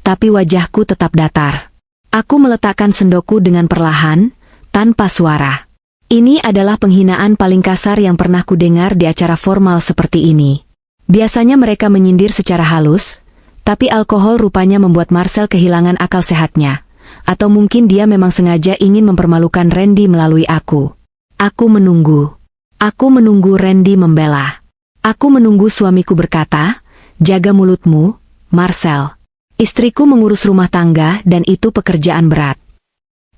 tapi wajahku tetap datar. Aku meletakkan sendokku dengan perlahan, tanpa suara. Ini adalah penghinaan paling kasar yang pernah kudengar di acara formal seperti ini. Biasanya mereka menyindir secara halus, tapi alkohol rupanya membuat Marcel kehilangan akal sehatnya. Atau mungkin dia memang sengaja ingin mempermalukan Randy melalui aku. Aku menunggu. Aku menunggu Randy membela. Aku menunggu suamiku berkata, jaga mulutmu, Marcel. Istriku mengurus rumah tangga dan itu pekerjaan berat.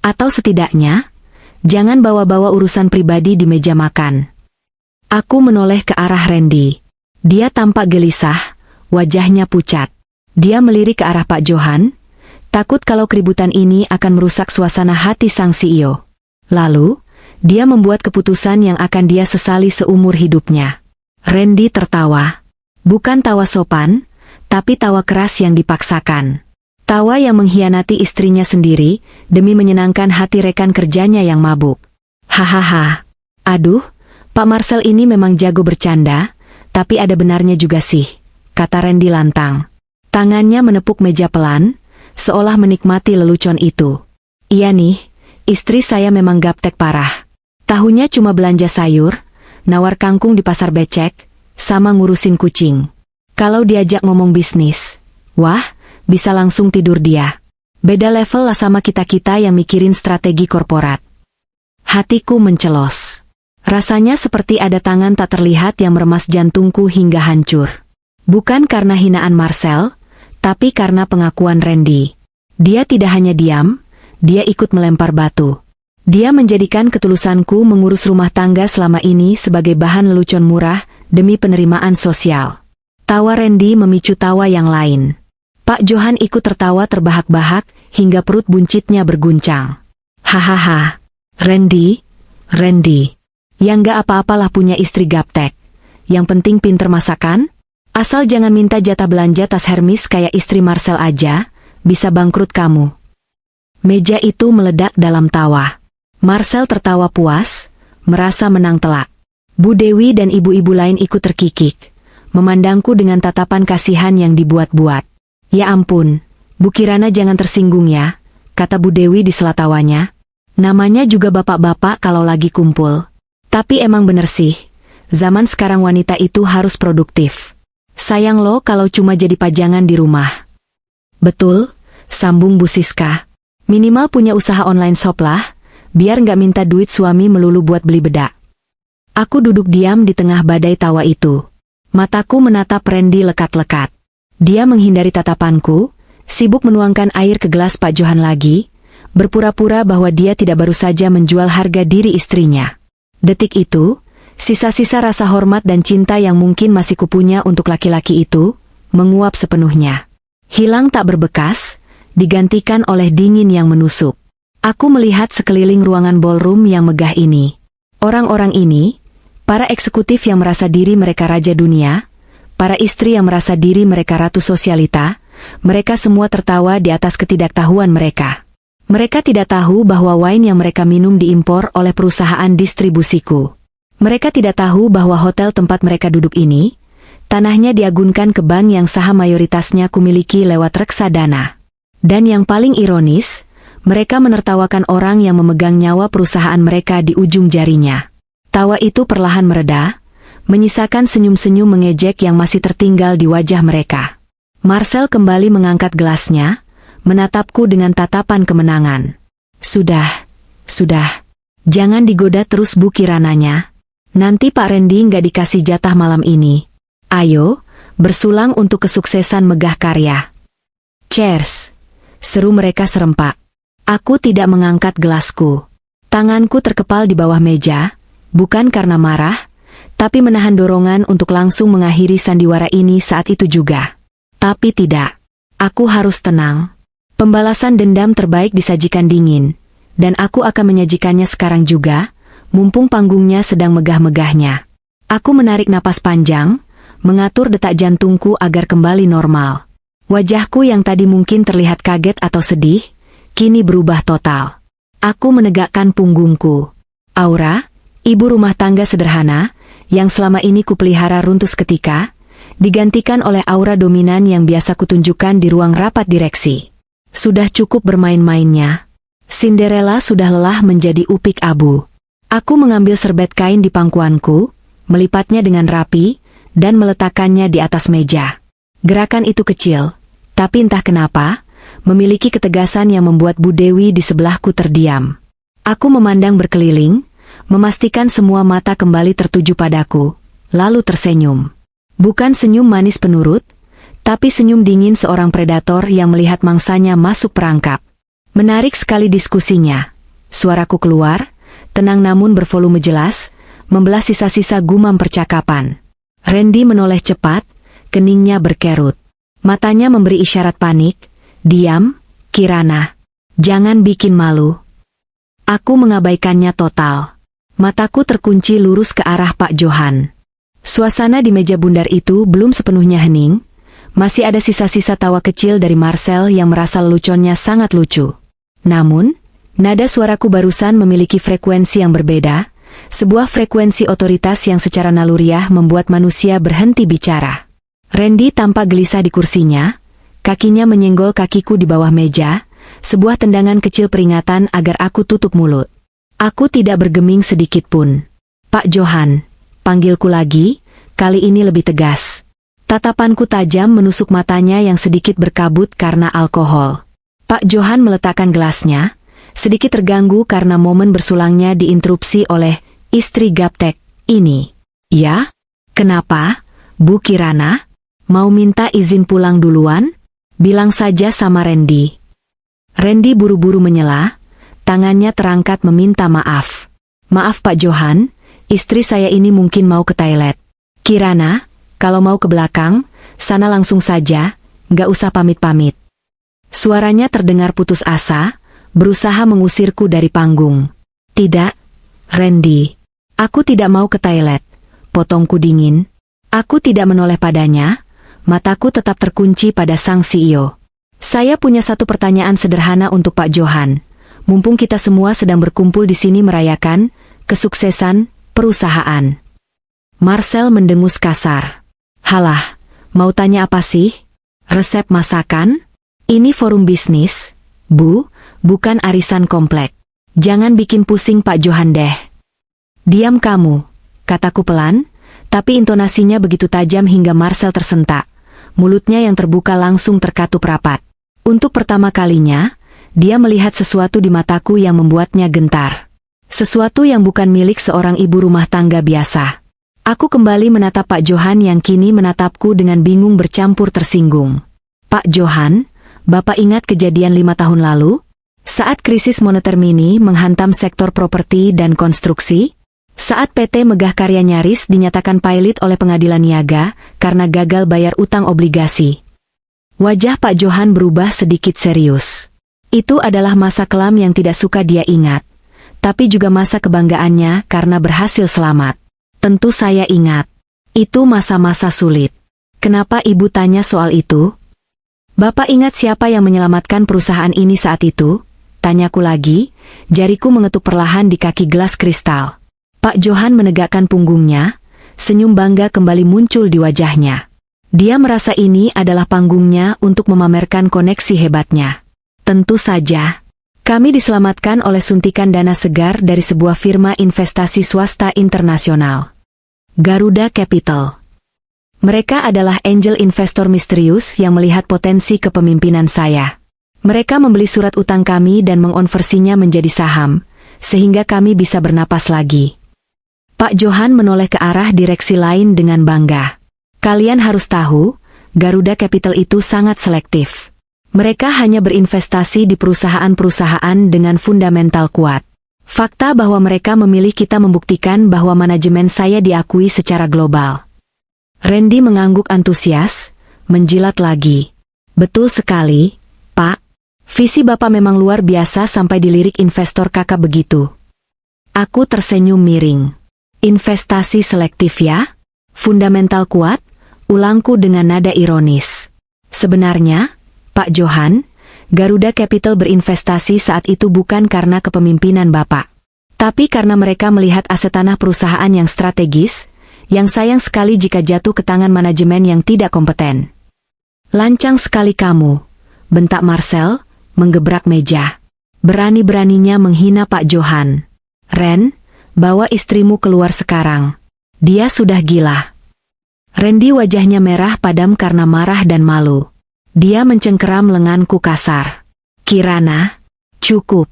Atau setidaknya, jangan bawa-bawa urusan pribadi di meja makan. Aku menoleh ke arah Randy. Dia tampak gelisah, wajahnya pucat. Dia melirik ke arah Pak Johan, takut kalau keributan ini akan merusak suasana hati sang CEO. Lalu, dia membuat keputusan yang akan dia sesali seumur hidupnya. Randy tertawa. Bukan tawa sopan, tapi tawa keras yang dipaksakan. Tawa yang mengkhianati istrinya sendiri, demi menyenangkan hati rekan kerjanya yang mabuk. Hahaha. Aduh, Pak Marcel ini memang jago bercanda, Tapi ada benarnya juga sih, kata Randy lantang. Tangannya menepuk meja pelan, seolah menikmati lelucon itu. Iya nih, istri saya memang gaptek parah. Tahunya cuma belanja sayur, nawar kangkung di pasar becek, sama ngurusin kucing. Kalau diajak ngomong bisnis, wah, bisa langsung tidur dia. Beda level lah sama kita-kita yang mikirin strategi korporat. Hatiku mencelos. Rasanya seperti ada tangan tak terlihat yang meremas jantungku hingga hancur. Bukan karena hinaan Marcel, tapi karena pengakuan Randy. Dia tidak hanya diam, dia ikut melempar batu. Dia menjadikan ketulusanku mengurus rumah tangga selama ini sebagai bahan lelucon murah demi penerimaan sosial. Tawa Randy memicu tawa yang lain. Pak Johan ikut tertawa terbahak-bahak hingga perut buncitnya berguncang. Hahaha, Randy, yang gak apa-apalah punya istri gaptek. Yang penting pinter masakan. Asal jangan minta jatah belanja tas Hermes kayak istri Marcel aja, bisa bangkrut kamu. Meja itu meledak dalam tawa. Marcel tertawa puas, merasa menang telak. Bu Dewi dan ibu-ibu lain ikut terkikik, memandangku dengan tatapan kasihan yang dibuat-buat. Ya ampun, Bu Kirana jangan tersinggung ya, kata Bu Dewi di sela tawanya. Namanya juga bapak-bapak kalau lagi kumpul. Tapi emang bener sih, zaman sekarang wanita itu harus produktif. Sayang loh kalau cuma jadi pajangan di rumah. Betul, sambung Bu Siska. Minimal punya usaha online shop lah, biar nggak minta duit suami melulu buat beli bedak. Aku duduk diam di tengah badai tawa itu. Mataku menatap Randy lekat-lekat. Dia menghindari tatapanku, sibuk menuangkan air ke gelas Pak Johan lagi, berpura-pura bahwa dia tidak baru saja menjual harga diri istrinya. Detik itu, sisa-sisa rasa hormat dan cinta yang mungkin masih kupunya untuk laki-laki itu, menguap sepenuhnya. Hilang tak berbekas, digantikan oleh dingin yang menusuk. Aku melihat sekeliling ruangan ballroom yang megah ini. Orang-orang ini, para eksekutif yang merasa diri mereka raja dunia, para istri yang merasa diri mereka ratu sosialita, mereka semua tertawa di atas ketidaktahuan mereka. Mereka tidak tahu bahwa wine yang mereka minum diimpor oleh perusahaan distribusiku. Mereka tidak tahu bahwa hotel tempat mereka duduk ini, tanahnya diagunkan ke bank yang saham mayoritasnya kumiliki lewat reksadana. Dan yang paling ironis, mereka menertawakan orang yang memegang nyawa perusahaan mereka di ujung jarinya. Tawa itu perlahan mereda, menyisakan senyum-senyum mengejek yang masih tertinggal di wajah mereka. Marcel kembali mengangkat gelasnya, menatapku dengan tatapan kemenangan. Sudah. Jangan digoda terus Bu Kirananya. Nanti Pak Randy nggak dikasih jatah malam ini. Ayo, bersulang untuk kesuksesan megah karya. Cheers! Seru mereka serempak. Aku tidak mengangkat gelasku. Tanganku terkepal di bawah meja, bukan karena marah, tapi menahan dorongan untuk langsung mengakhiri sandiwara ini saat itu juga. Tapi tidak. Aku harus tenang. Pembalasan dendam terbaik disajikan dingin, dan aku akan menyajikannya sekarang juga, mumpung panggungnya sedang megah-megahnya. Aku menarik napas panjang, mengatur detak jantungku agar kembali normal. Wajahku yang tadi mungkin terlihat kaget atau sedih, kini berubah total. Aku menegakkan punggungku. Aura, ibu rumah tangga sederhana, yang selama ini kupelihara runtuh seketika, digantikan oleh aura dominan yang biasa kutunjukkan di ruang rapat direksi. Sudah cukup bermain-mainnya. Cinderella sudah lelah menjadi upik abu. Aku mengambil serbet kain di pangkuanku, melipatnya dengan rapi, dan meletakkannya di atas meja. Gerakan itu kecil, tapi entah kenapa, memiliki ketegasan yang membuat Bu Dewi di sebelahku terdiam. Aku memandang berkeliling, memastikan semua mata kembali tertuju padaku, lalu tersenyum. Bukan senyum manis penurut, tapi senyum dingin seorang predator yang melihat mangsanya masuk perangkap. Menarik sekali diskusinya. Suaraku keluar, tenang namun bervolume jelas, membelah sisa-sisa gumam percakapan. Randy menoleh cepat, keningnya berkerut. Matanya memberi isyarat panik. Diam, Kirana. Jangan bikin malu. Aku mengabaikannya total. Mataku terkunci lurus ke arah Pak Johan. Suasana di meja bundar itu belum sepenuhnya hening. Masih ada sisa-sisa tawa kecil dari Marcel yang merasa leluconnya sangat lucu. Namun, nada suaraku barusan memiliki frekuensi yang berbeda, sebuah frekuensi otoritas yang secara naluriah membuat manusia berhenti bicara. Randy tampak gelisah di kursinya, kakinya menyenggol kakiku di bawah meja, sebuah tendangan kecil peringatan agar aku tutup mulut. Aku tidak bergeming sedikit pun. Pak Johan, panggilku lagi, kali ini lebih tegas. Tatapanku tajam menusuk matanya yang sedikit berkabut karena alkohol. Pak Johan meletakkan gelasnya, sedikit terganggu karena momen bersulangnya diinterupsi oleh istri gaptek ini. Ya? Kenapa, Bu Kirana? Mau minta izin pulang duluan? Bilang saja sama Randy. Randy buru-buru menyela, tangannya terangkat meminta maaf. Maaf Pak Johan, istri saya ini mungkin mau ke toilet. Kirana, kalau mau ke belakang, sana langsung saja, nggak usah pamit-pamit. Suaranya terdengar putus asa, berusaha mengusirku dari panggung. Tidak, Randy. Aku tidak mau ke toilet. Potongku dingin. Aku tidak menoleh padanya, mataku tetap terkunci pada sang CEO. Saya punya satu pertanyaan sederhana untuk Pak Johan. Mumpung kita semua sedang berkumpul di sini merayakan kesuksesan perusahaan. Marcel mendengus kasar. Halah, mau tanya apa sih? Resep masakan? Ini forum bisnis, Bu, bukan arisan komplek. Jangan bikin pusing Pak Johan deh. Diam kamu, kataku pelan, tapi intonasinya begitu tajam hingga Marcel tersentak. Mulutnya yang terbuka langsung terkatup rapat. Untuk pertama kalinya, dia melihat sesuatu di mataku yang membuatnya gentar. Sesuatu yang bukan milik seorang ibu rumah tangga biasa. Aku kembali menatap Pak Johan yang kini menatapku dengan bingung bercampur tersinggung. Pak Johan, Bapak ingat kejadian 5 tahun lalu? Saat krisis moneter mini menghantam sektor properti dan konstruksi? Saat PT Megah Karya nyaris dinyatakan pailit oleh pengadilan niaga karena gagal bayar utang obligasi. Wajah Pak Johan berubah sedikit serius. Itu adalah masa kelam yang tidak suka dia ingat, tapi juga masa kebanggaannya karena berhasil selamat. Tentu saya ingat. Itu masa-masa sulit. Kenapa Ibu tanya soal itu? Bapak ingat siapa yang menyelamatkan perusahaan ini saat itu? Tanyaku lagi, jariku mengetuk perlahan di kaki gelas kristal. Pak Johan menegakkan punggungnya, senyum bangga kembali muncul di wajahnya. Dia merasa ini adalah panggungnya untuk memamerkan koneksi hebatnya. Tentu saja. Kami diselamatkan oleh suntikan dana segar dari sebuah firma investasi swasta internasional. Garuda Capital. Mereka adalah angel investor misterius yang melihat potensi kepemimpinan saya. Mereka membeli surat utang kami dan mengonversinya menjadi saham, sehingga kami bisa bernapas lagi. Pak Johan menoleh ke arah direksi lain dengan bangga. Kalian harus tahu, Garuda Capital itu sangat selektif. Mereka hanya berinvestasi di perusahaan-perusahaan dengan fundamental kuat. Fakta bahwa mereka memilih kita membuktikan bahwa manajemen saya diakui secara global. Randy mengangguk antusias, menjilat lagi. Betul sekali, Pak. Visi Bapak memang luar biasa sampai dilirik investor kakak begitu. Aku tersenyum miring. Investasi selektif ya? Fundamental kuat? Ulangku dengan nada ironis. Sebenarnya, Pak Johan, Garuda Capital berinvestasi saat itu bukan karena kepemimpinan Bapak. Tapi karena mereka melihat aset tanah perusahaan yang strategis, yang sayang sekali jika jatuh ke tangan manajemen yang tidak kompeten. Lancang sekali kamu, bentak Marcel, menggebrak meja. Berani-beraninya menghina Pak Johan. Ren, bawa istrimu keluar sekarang. Dia sudah gila. Randy wajahnya merah padam karena marah dan malu. Dia mencengkeram lenganku kasar. Kirana, cukup.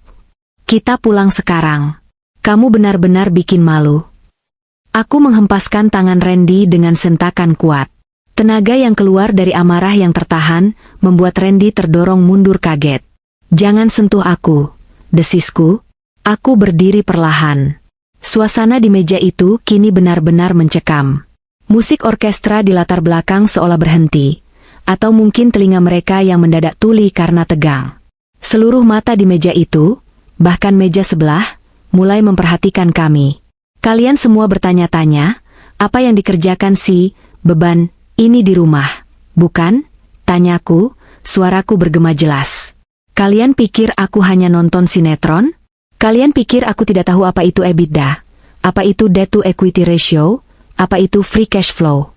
Kita pulang sekarang. Kamu benar-benar bikin malu. Aku menghempaskan tangan Randy dengan sentakan kuat. Tenaga yang keluar dari amarah yang tertahan, membuat Randy terdorong mundur kaget. Jangan sentuh aku, desisku. Aku berdiri perlahan. Suasana di meja itu kini benar-benar mencekam. Musik orkestra di latar belakang seolah berhenti, atau mungkin telinga mereka yang mendadak tuli karena tegang. Seluruh mata di meja itu, bahkan meja sebelah, mulai memperhatikan kami. Kalian semua bertanya-tanya, apa yang dikerjakan si beban ini di rumah, bukan? Tanyaku, suaraku bergema jelas. Kalian pikir aku hanya nonton sinetron? Kalian pikir aku tidak tahu apa itu EBITDA? Apa itu debt to equity ratio? Apa itu free cash flow?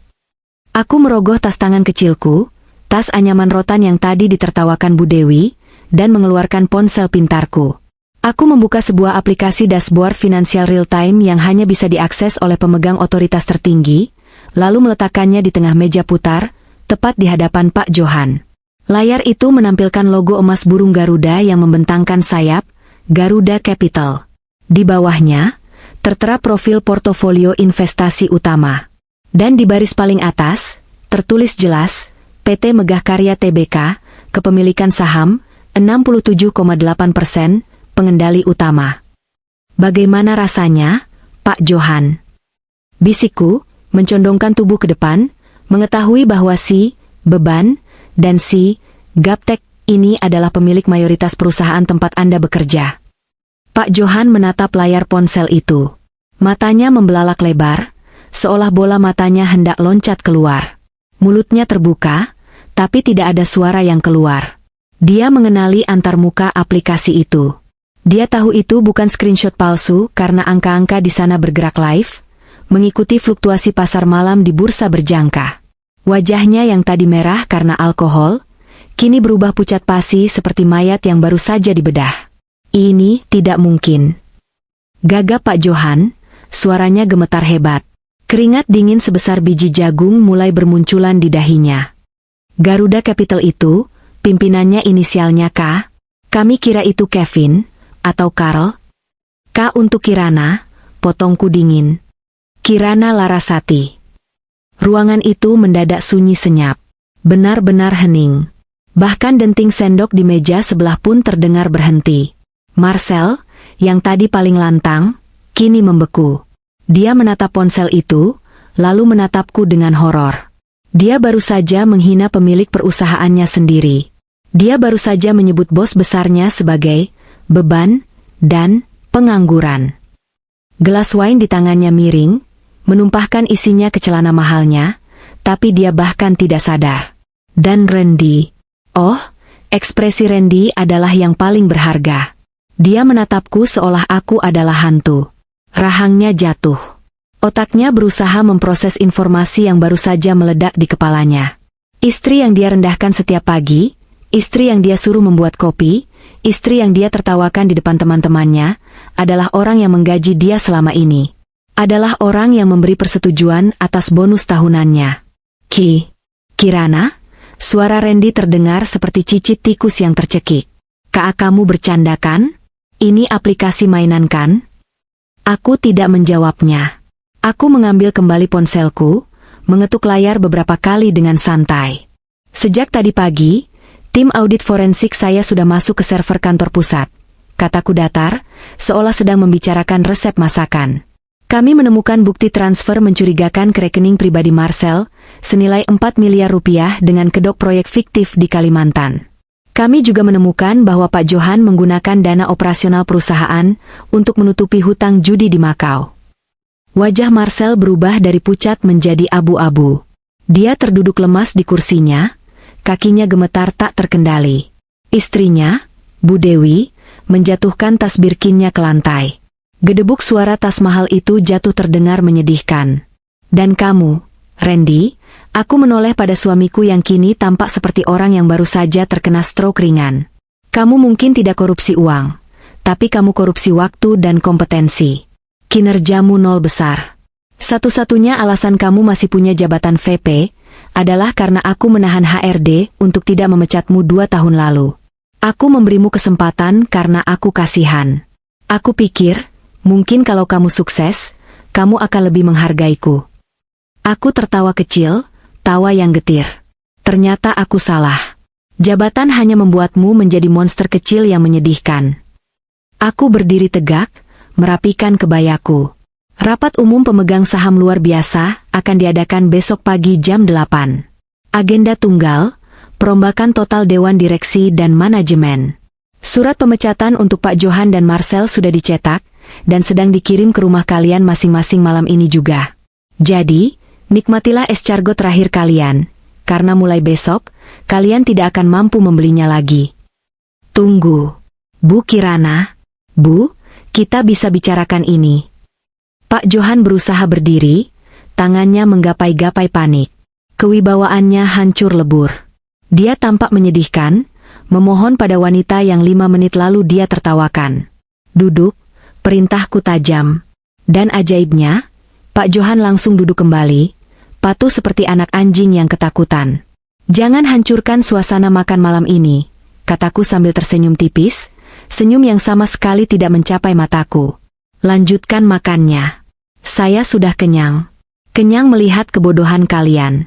Aku merogoh tas tangan kecilku, tas anyaman rotan yang tadi ditertawakan Bu Dewi, dan mengeluarkan ponsel pintarku. Aku membuka sebuah aplikasi dashboard finansial real-time yang hanya bisa diakses oleh pemegang otoritas tertinggi, lalu meletakkannya di tengah meja putar, tepat di hadapan Pak Johan. Layar itu menampilkan logo emas burung Garuda yang membentangkan sayap, Garuda Capital. Di bawahnya, tertera profil portofolio investasi utama. Dan di baris paling atas, tertulis jelas, PT Megah Karya Tbk, kepemilikan saham, 67,8%, pengendali utama. Bagaimana rasanya, Pak Johan? Bisikku, mencondongkan tubuh ke depan, mengetahui bahwa si Beban dan si Gaptek ini adalah pemilik mayoritas perusahaan tempat Anda bekerja. Pak Johan menatap layar ponsel itu. Matanya membelalak lebar, seolah bola matanya hendak loncat keluar. Mulutnya terbuka, tapi tidak ada suara yang keluar. Dia mengenali antarmuka aplikasi itu. Dia tahu itu bukan screenshot palsu karena angka-angka di sana bergerak live, mengikuti fluktuasi pasar malam di bursa berjangka. Wajahnya yang tadi merah karena alkohol, kini berubah pucat pasi seperti mayat yang baru saja dibedah. Ini tidak mungkin. Gagap Pak Johan, suaranya gemetar hebat. Keringat dingin sebesar biji jagung mulai bermunculan di dahinya. Garuda Capital itu, pimpinannya inisialnya K. Kami kira itu Kevin, atau Karl. K untuk Kirana, potongku dingin. Kirana Larasati. Ruangan itu mendadak sunyi senyap. Benar-benar hening. Bahkan denting sendok di meja sebelah pun terdengar berhenti. Marcel, yang tadi paling lantang, kini membeku. Dia menatap ponsel itu, lalu menatapku dengan horor. Dia baru saja menghina pemilik perusahaannya sendiri. Dia baru saja menyebut bos besarnya sebagai beban dan pengangguran. Gelas wine di tangannya miring, menumpahkan isinya ke celana mahalnya, tapi dia bahkan tidak sadar. Dan Randy. Oh, ekspresi Randy adalah yang paling berharga. Dia menatapku seolah aku adalah hantu. Rahangnya jatuh. Otaknya berusaha memproses informasi yang baru saja meledak di kepalanya. Istri yang dia rendahkan setiap pagi, istri yang dia suruh membuat kopi, istri yang dia tertawakan di depan teman-temannya, adalah orang yang menggaji dia selama ini. Adalah orang yang memberi persetujuan atas bonus tahunannya. Kirana? Suara Randy terdengar seperti cicit tikus yang tercekik. Kak, kamu bercanda kan? Ini aplikasi mainan kan? Aku tidak menjawabnya. Aku mengambil kembali ponselku, mengetuk layar beberapa kali dengan santai. Sejak tadi pagi, tim audit forensik saya sudah masuk ke server kantor pusat. Kataku datar, seolah sedang membicarakan resep masakan. Kami menemukan bukti transfer mencurigakan ke rekening pribadi Marcel, senilai 4 miliar rupiah dengan kedok proyek fiktif di Kalimantan. Kami juga menemukan bahwa Pak Johan menggunakan dana operasional perusahaan untuk menutupi hutang judi di Makau. Wajah Marcel berubah dari pucat menjadi abu-abu. Dia terduduk lemas di kursinya, kakinya gemetar tak terkendali. Istrinya, Bu Dewi, menjatuhkan tas Birkinnya ke lantai. Gedebuk suara tas mahal itu jatuh terdengar menyedihkan. Dan kamu, Randy, aku menoleh pada suamiku yang kini tampak seperti orang yang baru saja terkena stroke ringan. Kamu mungkin tidak korupsi uang, tapi kamu korupsi waktu dan kompetensi. Kinerjamu nol besar. Satu-satunya alasan kamu masih punya jabatan VP, adalah karena aku menahan HRD untuk tidak memecatmu 2 tahun lalu. Aku memberimu kesempatan karena aku kasihan. Aku pikir, mungkin kalau kamu sukses, kamu akan lebih menghargaiku. Aku tertawa kecil, tawa yang getir. Ternyata aku salah. Jabatan hanya membuatmu menjadi monster kecil yang menyedihkan. Aku berdiri tegak, merapikan kebayaku. Rapat umum pemegang saham luar biasa akan diadakan besok pagi jam 8. Agenda tunggal, perombakan total Dewan Direksi dan Manajemen. Surat pemecatan untuk Pak Johan dan Marcel sudah dicetak, dan sedang dikirim ke rumah kalian masing-masing malam ini juga. Jadi, nikmatilah escargot terakhir kalian, karena mulai besok, kalian tidak akan mampu membelinya lagi. Tunggu. Bu Kirana. Bu, kita bisa bicarakan ini. Pak Johan berusaha berdiri, tangannya menggapai-gapai panik. Kewibawaannya hancur lebur. Dia tampak menyedihkan, memohon pada wanita yang 5 menit lalu dia tertawakan. Duduk, perintahku tajam. Dan ajaibnya, Pak Johan langsung duduk kembali, patuh seperti anak anjing yang ketakutan. Jangan hancurkan suasana makan malam ini, kataku sambil tersenyum tipis, senyum yang sama sekali tidak mencapai mataku. Lanjutkan makannya. Saya sudah kenyang. Kenyang melihat kebodohan kalian.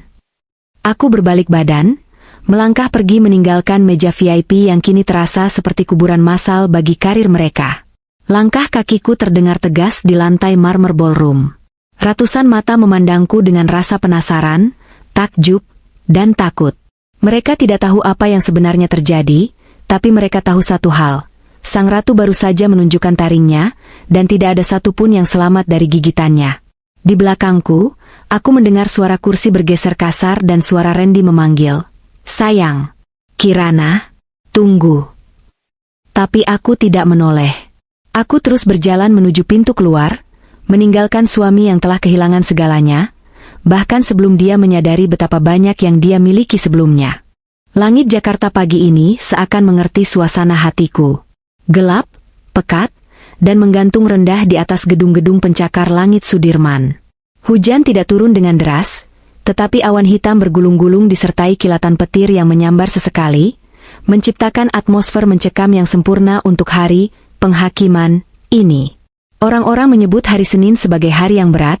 Aku berbalik badan, melangkah pergi meninggalkan meja VIP yang kini terasa seperti kuburan massal bagi karir mereka. Langkah kakiku terdengar tegas di lantai marmer ballroom. Ratusan mata memandangku dengan rasa penasaran, takjub, dan takut. Mereka tidak tahu apa yang sebenarnya terjadi, tapi mereka tahu satu hal. Sang ratu baru saja menunjukkan taringnya, dan tidak ada satupun yang selamat dari gigitannya. Di belakangku, aku mendengar suara kursi bergeser kasar dan suara Randy memanggil, "Sayang, Kirana, tunggu." Tapi aku tidak menoleh. Aku terus berjalan menuju pintu keluar, meninggalkan suami yang telah kehilangan segalanya, bahkan sebelum dia menyadari betapa banyak yang dia miliki sebelumnya. Langit Jakarta pagi ini seakan mengerti suasana hatiku. Gelap, pekat, dan menggantung rendah di atas gedung-gedung pencakar langit Sudirman. Hujan tidak turun dengan deras, tetapi awan hitam bergulung-gulung disertai kilatan petir yang menyambar sesekali, menciptakan atmosfer mencekam yang sempurna untuk hari penghakiman ini. Orang-orang menyebut hari Senin sebagai hari yang berat,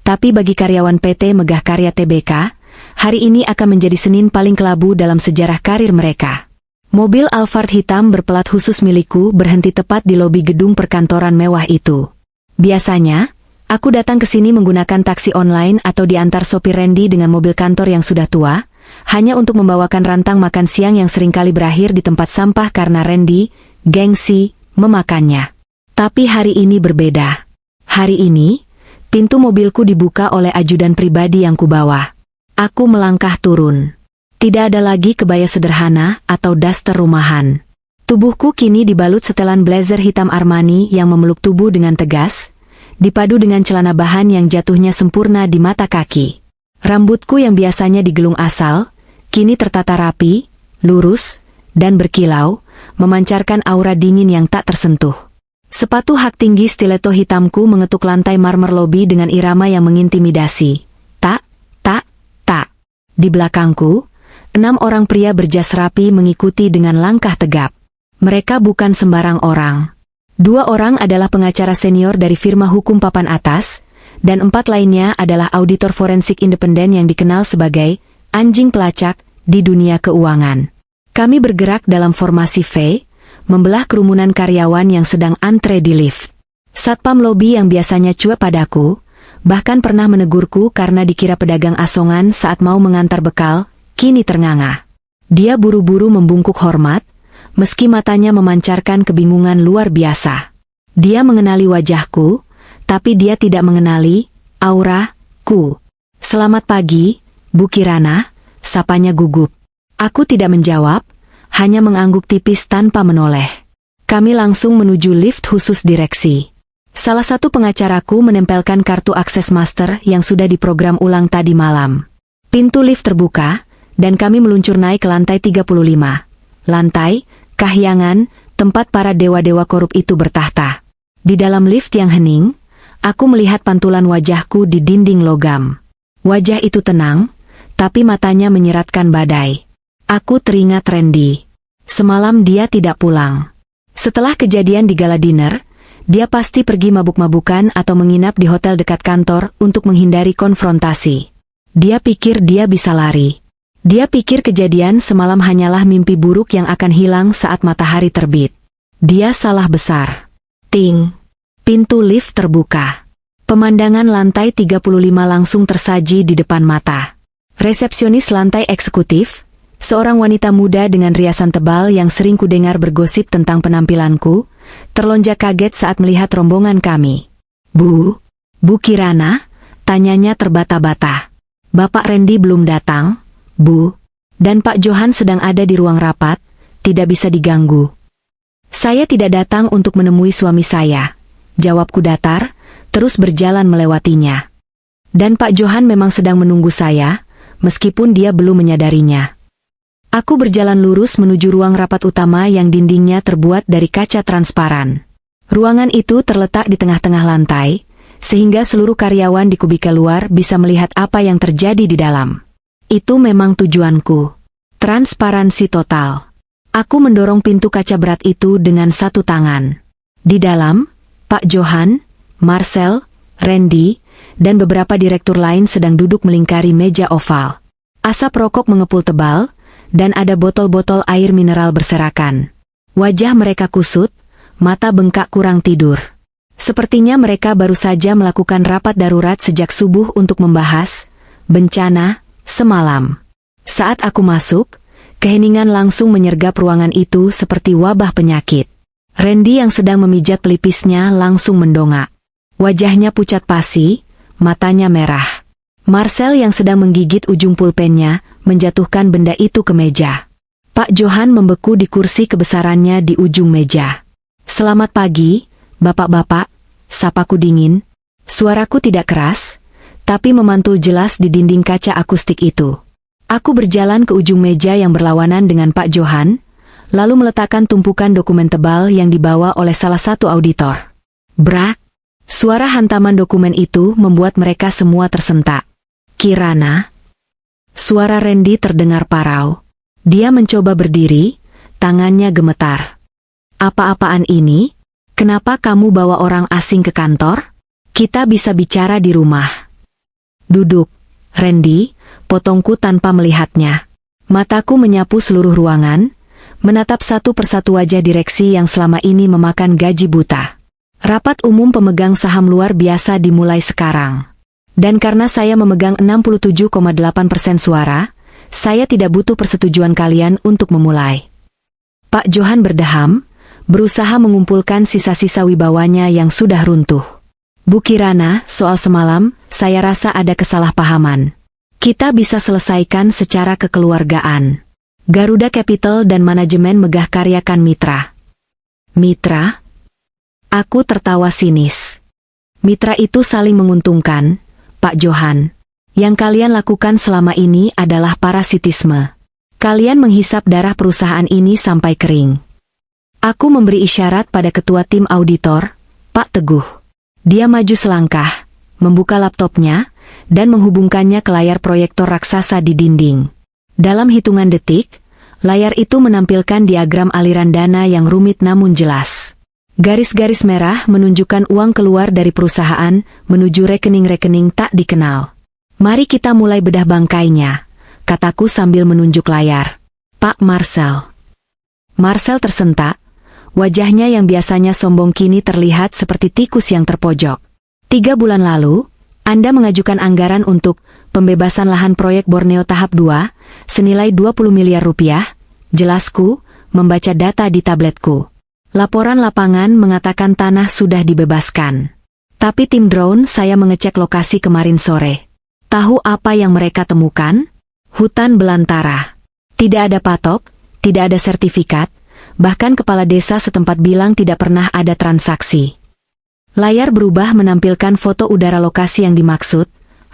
tapi bagi karyawan PT Megah Karya Tbk, hari ini akan menjadi Senin paling kelabu dalam sejarah karir mereka. Mobil Alphard hitam berplat khusus milikku berhenti tepat di lobi gedung perkantoran mewah itu. Biasanya, aku datang ke sini menggunakan taksi online atau diantar sopir Randy dengan mobil kantor yang sudah tua, hanya untuk membawakan rantang makan siang yang seringkali berakhir di tempat sampah karena Randy, gengsi, memakannya. Tapi hari ini berbeda. Hari ini, pintu mobilku dibuka oleh ajudan pribadi yang kubawa. Aku melangkah turun. Tidak ada lagi kebaya sederhana atau daster rumahan. Tubuhku kini dibalut setelan blazer hitam Armani yang memeluk tubuh dengan tegas, dipadu dengan celana bahan yang jatuhnya sempurna di mata kaki. Rambutku yang biasanya digelung asal, kini tertata rapi, lurus, dan berkilau, memancarkan aura dingin yang tak tersentuh. Sepatu hak tinggi stiletto hitamku mengetuk lantai marmer lobi dengan irama yang mengintimidasi. Tak, tak, tak. Di belakangku, 6 orang pria berjas rapi mengikuti dengan langkah tegap. Mereka bukan sembarang orang. 2 orang adalah pengacara senior dari firma hukum papan atas, dan 4 lainnya adalah auditor forensik independen yang dikenal sebagai anjing pelacak di dunia keuangan. Kami bergerak dalam formasi V, membelah kerumunan karyawan yang sedang antre di lift. Satpam lobi yang biasanya cuek padaku, bahkan pernah menegurku karena dikira pedagang asongan saat mau mengantar bekal, kini ternganga. Dia buru-buru membungkuk hormat, meski matanya memancarkan kebingungan luar biasa. Dia mengenali wajahku, tapi dia tidak mengenali aura-ku. "Selamat pagi, Bu Kirana," sapanya gugup. Aku tidak menjawab, hanya mengangguk tipis tanpa menoleh. Kami langsung menuju lift khusus direksi. Salah satu pengacaraku menempelkan kartu akses master yang sudah diprogram ulang tadi malam. Pintu lift terbuka, dan kami meluncur naik ke lantai 35. Lantai, kahyangan, tempat para dewa-dewa korup itu bertahta. Di dalam lift yang hening, aku melihat pantulan wajahku di dinding logam. Wajah itu tenang, tapi matanya menyeratkan badai. Aku teringat Randy. Semalam dia tidak pulang. Setelah kejadian di gala dinner, dia pasti pergi mabuk-mabukan atau menginap di hotel dekat kantor untuk menghindari konfrontasi. Dia pikir dia bisa lari. Dia pikir kejadian semalam hanyalah mimpi buruk yang akan hilang saat matahari terbit. Dia salah besar. Ting. Pintu lift terbuka. Pemandangan lantai 35 langsung tersaji di depan mata. Resepsionis lantai eksekutif, seorang wanita muda dengan riasan tebal yang sering kudengar bergosip tentang penampilanku, terlonjak kaget saat melihat rombongan kami. Bu Kirana?" tanyanya terbata-bata. "Bapak Randy belum datang, Bu. Dan Pak Johan sedang ada di ruang rapat, tidak bisa diganggu." "Saya tidak datang untuk menemui suami saya," jawabku datar, terus berjalan melewatinya. Dan Pak Johan memang sedang menunggu saya, meskipun dia belum menyadarinya. Aku berjalan lurus menuju ruang rapat utama yang dindingnya terbuat dari kaca transparan. Ruangan itu terletak di tengah-tengah lantai, sehingga seluruh karyawan di kubikel luar bisa melihat apa yang terjadi di dalam. Itu memang tujuanku. Transparansi total. Aku mendorong pintu kaca berat itu dengan satu tangan. Di dalam, Pak Johan, Marcel, Randy, dan beberapa direktur lain sedang duduk melingkari meja oval. Asap rokok mengepul tebal, dan ada botol-botol air mineral berserakan. Wajah mereka kusut, mata bengkak kurang tidur. Sepertinya mereka baru saja melakukan rapat darurat sejak subuh untuk membahas bencana semalam. Saat aku masuk, keheningan langsung menyergap ruangan itu seperti wabah penyakit. Randy yang sedang memijat pelipisnya langsung mendongak. Wajahnya pucat pasi, matanya merah. Marcel yang sedang menggigit ujung pulpennya, menjatuhkan benda itu ke meja. Pak Johan membeku di kursi kebesarannya di ujung meja. "Selamat pagi, bapak-bapak," sapaku dingin. Suaraku tidak keras, tapi memantul jelas di dinding kaca akustik itu. Aku berjalan ke ujung meja yang berlawanan dengan Pak Johan, lalu meletakkan tumpukan dokumen tebal yang dibawa oleh salah satu auditor. Brak! Suara hantaman dokumen itu membuat mereka semua tersentak. "Kirana?" Suara Randy terdengar parau. Dia mencoba berdiri, tangannya gemetar. "Apa-apaan ini? Kenapa kamu bawa orang asing ke kantor? Kita bisa bicara di rumah." "Duduk, Randy," potongku tanpa melihatnya. Mataku menyapu seluruh ruangan, menatap satu persatu wajah direksi yang selama ini memakan gaji buta. Rapat umum pemegang saham luar biasa dimulai sekarang. Dan karena saya memegang 67,8% suara, saya tidak butuh persetujuan kalian untuk memulai. Pak Johan berdeham, berusaha mengumpulkan sisa-sisa wibawanya yang sudah runtuh. "Bu Kirana, soal semalam, saya rasa ada kesalahpahaman. Kita bisa selesaikan secara kekeluargaan. Garuda Capital dan manajemen Megah Karya kan mitra." "Mitra?" Aku tertawa sinis. "Mitra itu saling menguntungkan, Pak Johan. Yang kalian lakukan selama ini adalah parasitisme. Kalian menghisap darah perusahaan ini sampai kering." Aku memberi isyarat pada ketua tim auditor, Pak Teguh. Dia maju selangkah, membuka laptopnya, dan menghubungkannya ke layar proyektor raksasa di dinding. Dalam hitungan detik, layar itu menampilkan diagram aliran dana yang rumit namun jelas. Garis-garis merah menunjukkan uang keluar dari perusahaan menuju rekening-rekening tak dikenal. "Mari kita mulai bedah bangkainya," kataku sambil menunjuk layar. "Pak Marcel." Marcel tersentak, wajahnya yang biasanya sombong kini terlihat seperti tikus yang terpojok. "3 bulan lalu, Anda mengajukan anggaran untuk pembebasan lahan proyek Borneo tahap 2, senilai 20 miliar rupiah, jelasku, membaca data di tabletku. Laporan lapangan mengatakan tanah sudah dibebaskan. Tapi tim drone saya mengecek lokasi kemarin sore. Tahu apa yang mereka temukan? Hutan belantara. Tidak ada patok, tidak ada sertifikat, bahkan kepala desa setempat bilang tidak pernah ada transaksi." Layar berubah menampilkan foto udara lokasi yang dimaksud,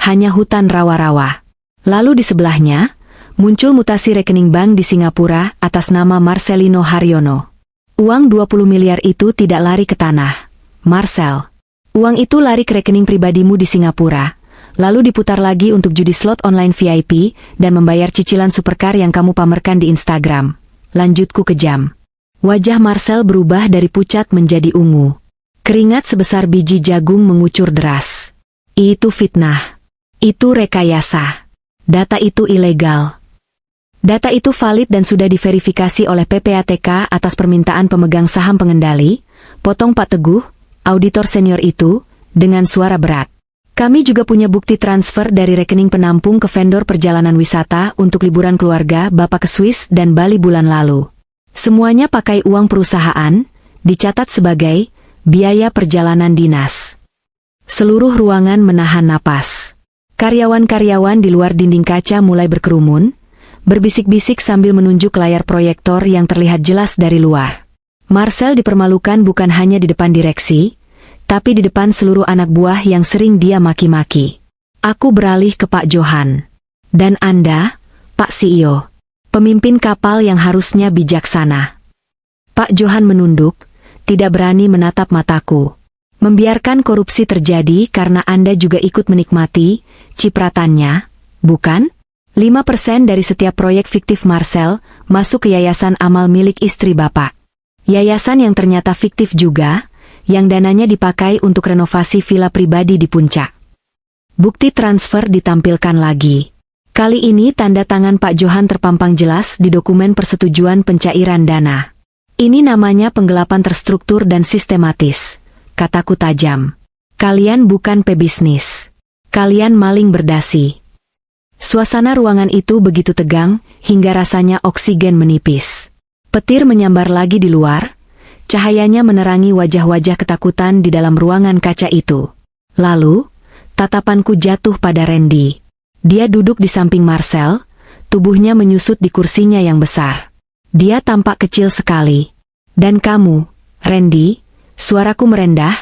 hanya hutan rawa-rawa. Lalu di sebelahnya, muncul mutasi rekening bank di Singapura atas nama Marcelino Haryono. "Uang 20 miliar itu tidak lari ke tanah, Marcel. Uang itu lari ke rekening pribadimu di Singapura, lalu diputar lagi untuk judi slot online VIP dan membayar cicilan supercar yang kamu pamerkan di Instagram," lanjutku kejam. Wajah Marcel berubah dari pucat menjadi ungu. Keringat sebesar biji jagung mengucur deras. "Itu fitnah. Itu rekayasa. Data itu ilegal. Data itu valid dan sudah diverifikasi oleh PPATK atas permintaan pemegang saham pengendali," potong Pak Teguh, auditor senior itu, dengan suara berat. "Kami juga punya bukti transfer dari rekening penampung ke vendor perjalanan wisata untuk liburan keluarga Bapak ke Swiss dan Bali bulan lalu. Semuanya pakai uang perusahaan, dicatat sebagai biaya perjalanan dinas." Seluruh ruangan menahan napas. Karyawan-karyawan di luar dinding kaca mulai berkerumun, berbisik-bisik sambil menunjuk layar proyektor yang terlihat jelas dari luar. Marcel dipermalukan bukan hanya di depan direksi, tapi di depan seluruh anak buah yang sering dia maki-maki. Aku beralih ke Pak Johan. Dan Anda, Pak CEO, pemimpin kapal yang harusnya bijaksana. Pak Johan menunduk, tidak berani menatap mataku. Membiarkan korupsi terjadi karena Anda juga ikut menikmati cipratannya, bukan? 5% dari setiap proyek fiktif Marcel masuk ke yayasan amal milik istri Bapak. Yayasan yang ternyata fiktif juga, yang dananya dipakai untuk renovasi villa pribadi di puncak. Bukti transfer ditampilkan lagi. Kali ini tanda tangan Pak Johan terpampang jelas di dokumen persetujuan pencairan dana. Ini namanya penggelapan terstruktur dan sistematis, kataku tajam. Kalian bukan pebisnis. Kalian maling berdasi. Suasana ruangan itu begitu tegang, hingga rasanya oksigen menipis. Petir menyambar lagi di luar, cahayanya menerangi wajah-wajah ketakutan di dalam ruangan kaca itu. Lalu, tatapanku jatuh pada Randy. Dia duduk di samping Marcel, tubuhnya menyusut di kursinya yang besar. Dia tampak kecil sekali. Dan kamu, Randy, suaraku merendah,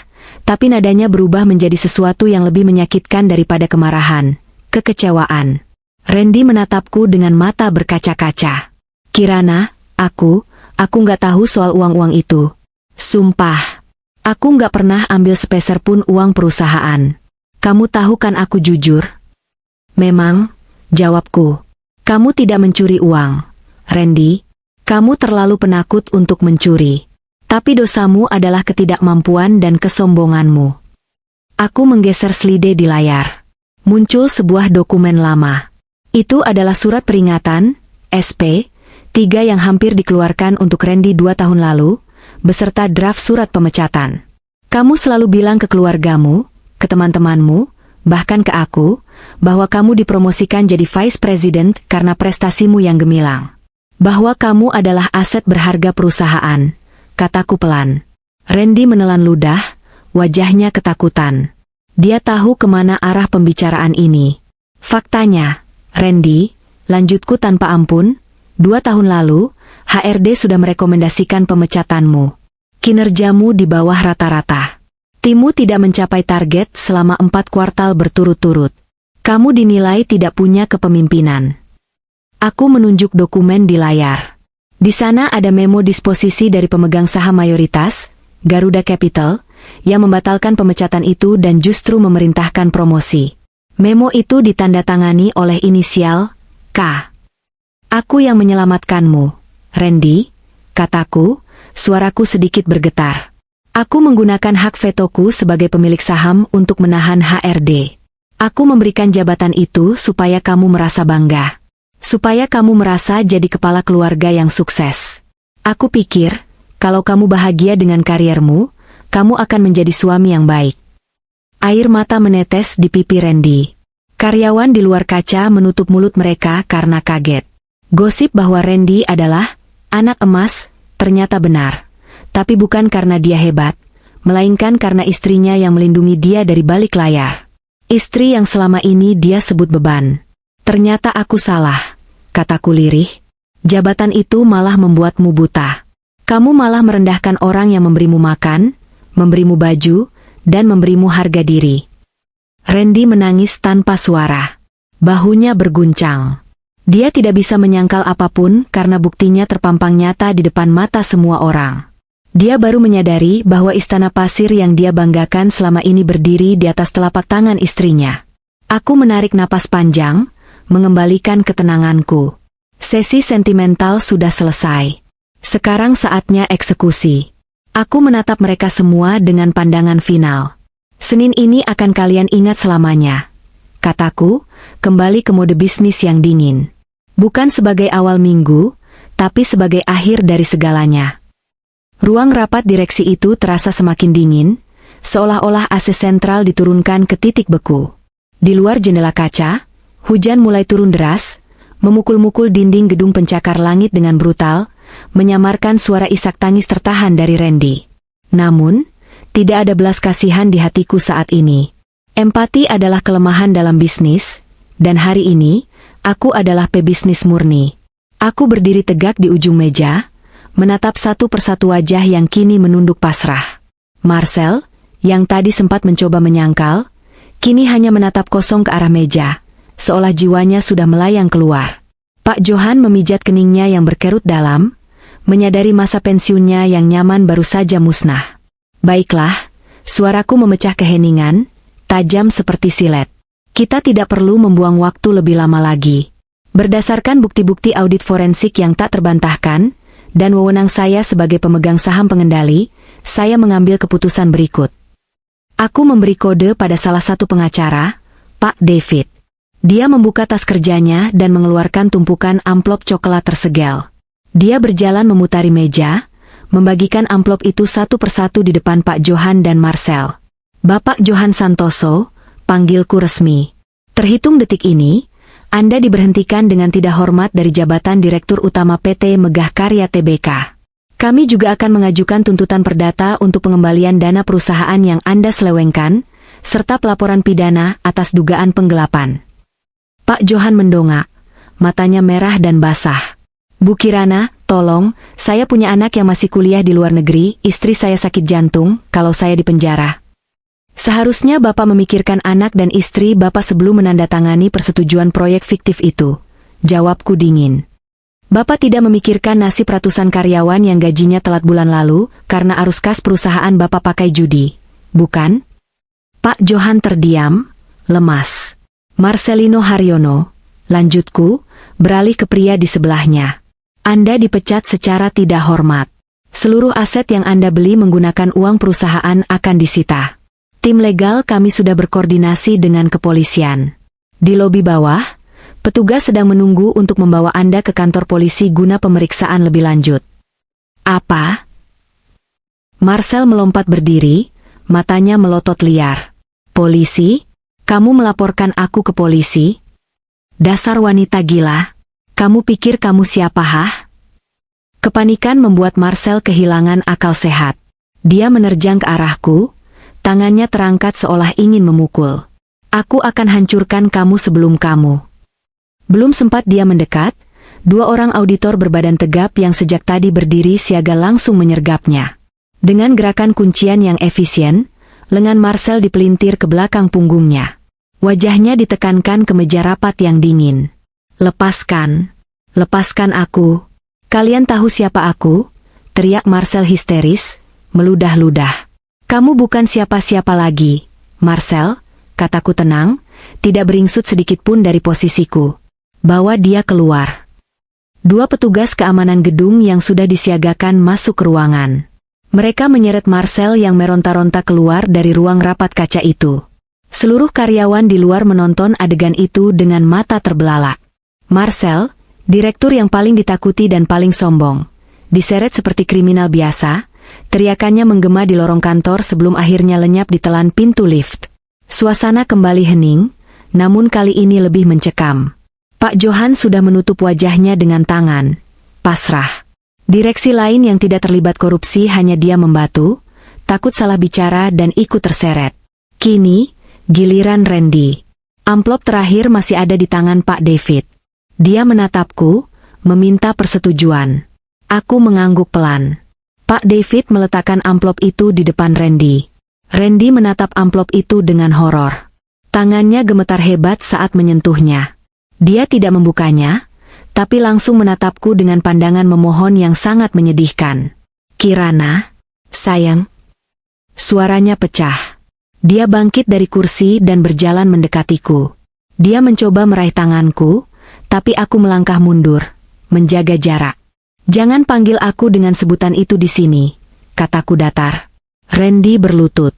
tapi nadanya berubah menjadi sesuatu yang lebih menyakitkan daripada kemarahan, kekecewaan. Randy menatapku dengan mata berkaca-kaca. Kirana, aku nggak tahu soal uang-uang itu. Sumpah, aku nggak pernah ambil sepeser pun uang perusahaan. Kamu tahu kan aku jujur? Memang, jawabku. Kamu tidak mencuri uang, Randy. Kamu terlalu penakut untuk mencuri. Tapi dosamu adalah ketidakmampuan dan kesombonganmu. Aku menggeser selide di layar. Muncul sebuah dokumen lama. Itu adalah surat peringatan, SP3 yang hampir dikeluarkan untuk Randy 2 tahun lalu, beserta draft surat pemecatan. Kamu selalu bilang ke keluargamu, ke teman-temanmu, bahkan ke aku, bahwa kamu dipromosikan jadi vice president karena prestasimu yang gemilang. Bahwa kamu adalah aset berharga perusahaan, kataku pelan. Randy menelan ludah, wajahnya ketakutan. Dia tahu kemana arah pembicaraan ini. Faktanya, Randy, lanjutku tanpa ampun, 2 tahun lalu, HRD sudah merekomendasikan pemecatanmu. Kinerjamu di bawah rata-rata. Timmu tidak mencapai target selama 4 kuartal berturut-turut. Kamu dinilai tidak punya kepemimpinan. Aku menunjuk dokumen di layar. Di sana ada memo disposisi dari pemegang saham mayoritas, Garuda Capital, yang membatalkan pemecatan itu dan justru memerintahkan promosi. Memo itu ditandatangani oleh inisial K. Aku yang menyelamatkanmu, Randy, kataku, suaraku sedikit bergetar. Aku menggunakan hak vetoku sebagai pemilik saham untuk menahan HRD. Aku memberikan jabatan itu supaya kamu merasa bangga. Supaya kamu merasa jadi kepala keluarga yang sukses. Aku pikir, kalau kamu bahagia dengan kariermu, kamu akan menjadi suami yang baik. Air mata menetes di pipi Randy. Karyawan di luar kaca menutup mulut mereka karena kaget. Gosip bahwa Randy adalah anak emas ternyata benar. Tapi bukan karena dia hebat, melainkan karena istrinya yang melindungi dia dari balik layar. Istri yang selama ini dia sebut beban. Ternyata aku salah, kataku lirih. Jabatan itu malah membuatmu buta. Kamu malah merendahkan orang yang memberimu makan, memberimu baju, dan memberimu harga diri. Randy menangis tanpa suara. Bahunya berguncang. Dia tidak bisa menyangkal apapun karena buktinya terpampang nyata di depan mata semua orang. Dia baru menyadari bahwa istana pasir yang dia banggakan selama ini berdiri di atas telapak tangan istrinya. Aku menarik napas panjang, mengembalikan ketenanganku. Sesi sentimental sudah selesai. Sekarang saatnya eksekusi. Aku menatap mereka semua dengan pandangan final. Senin ini akan kalian ingat selamanya, kataku, kembali ke mode bisnis yang dingin. Bukan sebagai awal minggu, tapi sebagai akhir dari segalanya. Ruang rapat direksi itu terasa semakin dingin, seolah-olah AC sentral diturunkan ke titik beku. Di luar jendela kaca, hujan mulai turun deras, memukul-mukul dinding gedung pencakar langit dengan brutal, menyamarkan suara isak tangis tertahan dari Randy. Namun, tidak ada belas kasihan di hatiku saat ini. Empati adalah kelemahan dalam bisnis, dan hari ini, aku adalah pebisnis murni. Aku berdiri tegak di ujung meja, menatap satu persatu wajah yang kini menunduk pasrah. Marcel, yang tadi sempat mencoba menyangkal, kini hanya menatap kosong ke arah meja, seolah jiwanya sudah melayang keluar. Pak Johan memijat keningnya yang berkerut dalam, menyadari masa pensiunnya yang nyaman baru saja musnah. Baiklah, suaraku memecah keheningan, tajam seperti silet. Kita tidak perlu membuang waktu lebih lama lagi. Berdasarkan bukti-bukti audit forensik yang tak terbantahkan, dan wewenang saya sebagai pemegang saham pengendali, saya mengambil keputusan berikut. Aku memberi kode pada salah satu pengacara, Pak David. Dia membuka tas kerjanya dan mengeluarkan tumpukan amplop coklat tersegel. Dia berjalan memutari meja, membagikan amplop itu satu persatu di depan Pak Johan dan Marcel. Bapak Johan Santoso, panggilku resmi. Terhitung detik ini, Anda diberhentikan dengan tidak hormat dari jabatan Direktur Utama PT Megah Karya Tbk. Kami juga akan mengajukan tuntutan perdata untuk pengembalian dana perusahaan yang Anda selewengkan, serta pelaporan pidana atas dugaan penggelapan. Pak Johan mendongak, matanya merah dan basah. Bu Kirana, tolong, saya punya anak yang masih kuliah di luar negeri, istri saya sakit jantung, kalau saya dipenjara. Seharusnya Bapak memikirkan anak dan istri Bapak sebelum menandatangani persetujuan proyek fiktif itu. Jawabku dingin. Bapak tidak memikirkan nasib ratusan karyawan yang gajinya telat bulan lalu karena arus kas perusahaan Bapak pakai judi, bukan? Pak Johan terdiam, lemas. Marcelino Haryono, lanjutku, beralih ke pria di sebelahnya. Anda dipecat secara tidak hormat. Seluruh aset yang Anda beli menggunakan uang perusahaan akan disita. Tim legal kami sudah berkoordinasi dengan kepolisian. Di lobi bawah, petugas sedang menunggu untuk membawa Anda ke kantor polisi guna pemeriksaan lebih lanjut. Apa? Marcel melompat berdiri, matanya melotot liar. Polisi? Kamu melaporkan aku ke polisi? Dasar wanita gila. Kamu pikir kamu siapa, hah? Kepanikan membuat Marcel kehilangan akal sehat. Dia menerjang ke arahku, tangannya terangkat seolah ingin memukul. Aku akan hancurkan kamu sebelum kamu. Belum sempat dia mendekat, dua orang auditor berbadan tegap yang sejak tadi berdiri siaga langsung menyergapnya. Dengan gerakan kuncian yang efisien, lengan Marcel dipelintir ke belakang punggungnya. Wajahnya ditekankan ke meja rapat yang dingin. Lepaskan. Lepaskan aku. Kalian tahu siapa aku? Teriak Marcel histeris, meludah-ludah. Kamu bukan siapa-siapa lagi, Marcel, kataku tenang, tidak beringsut sedikitpun dari posisiku. Bawa dia keluar. Dua petugas keamanan gedung yang sudah disiagakan masuk ke ruangan. Mereka menyeret Marcel yang meronta-ronta keluar dari ruang rapat kaca itu. Seluruh karyawan di luar menonton adegan itu dengan mata terbelalak. Marcel, direktur yang paling ditakuti dan paling sombong, diseret seperti kriminal biasa, teriakannya menggema di lorong kantor sebelum akhirnya lenyap di telan pintu lift. Suasana kembali hening, namun kali ini lebih mencekam. Pak Johan sudah menutup wajahnya dengan tangan, pasrah. Direksi lain yang tidak terlibat korupsi hanya dia membatu, takut salah bicara dan ikut terseret. Kini, giliran Randy. Amplop terakhir masih ada di tangan Pak David. Dia menatapku, meminta persetujuan. Aku mengangguk pelan. Pak David meletakkan amplop itu di depan Randy. Randy menatap amplop itu dengan horor. Tangannya gemetar hebat saat menyentuhnya. Dia tidak membukanya, tapi langsung menatapku dengan pandangan memohon yang sangat menyedihkan. Kirana, sayang. Suaranya pecah. Dia bangkit dari kursi dan berjalan mendekatiku. Dia mencoba meraih tanganku, tapi aku melangkah mundur, menjaga jarak. Jangan panggil aku dengan sebutan itu di sini, kataku datar. Randy berlutut.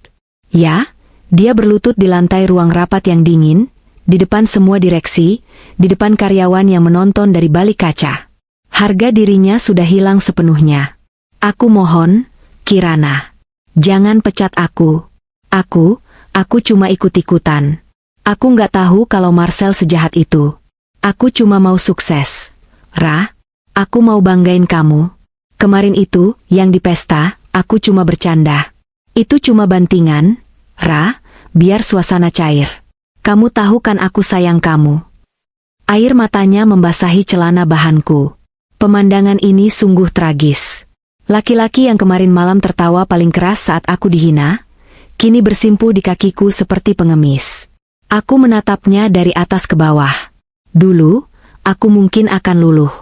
Ya, dia berlutut di lantai ruang rapat yang dingin, di depan semua direksi, di depan karyawan yang menonton dari balik kaca. Harga dirinya sudah hilang sepenuhnya. Aku mohon, Kirana, jangan pecat aku. Aku cuma ikut-ikutan. Aku nggak tahu kalau Marcel sejahat itu. Aku cuma mau sukses. Ra, aku mau banggain kamu. Kemarin itu, yang di pesta, aku cuma bercanda. Itu cuma bantingan, Ra, biar suasana cair. Kamu tahu kan aku sayang kamu. Air matanya membasahi celana bahanku. Pemandangan ini sungguh tragis. Laki-laki yang kemarin malam tertawa paling keras saat aku dihina, kini bersimpu di kakiku seperti pengemis. Aku menatapnya dari atas ke bawah. Dulu, aku mungkin akan luluh.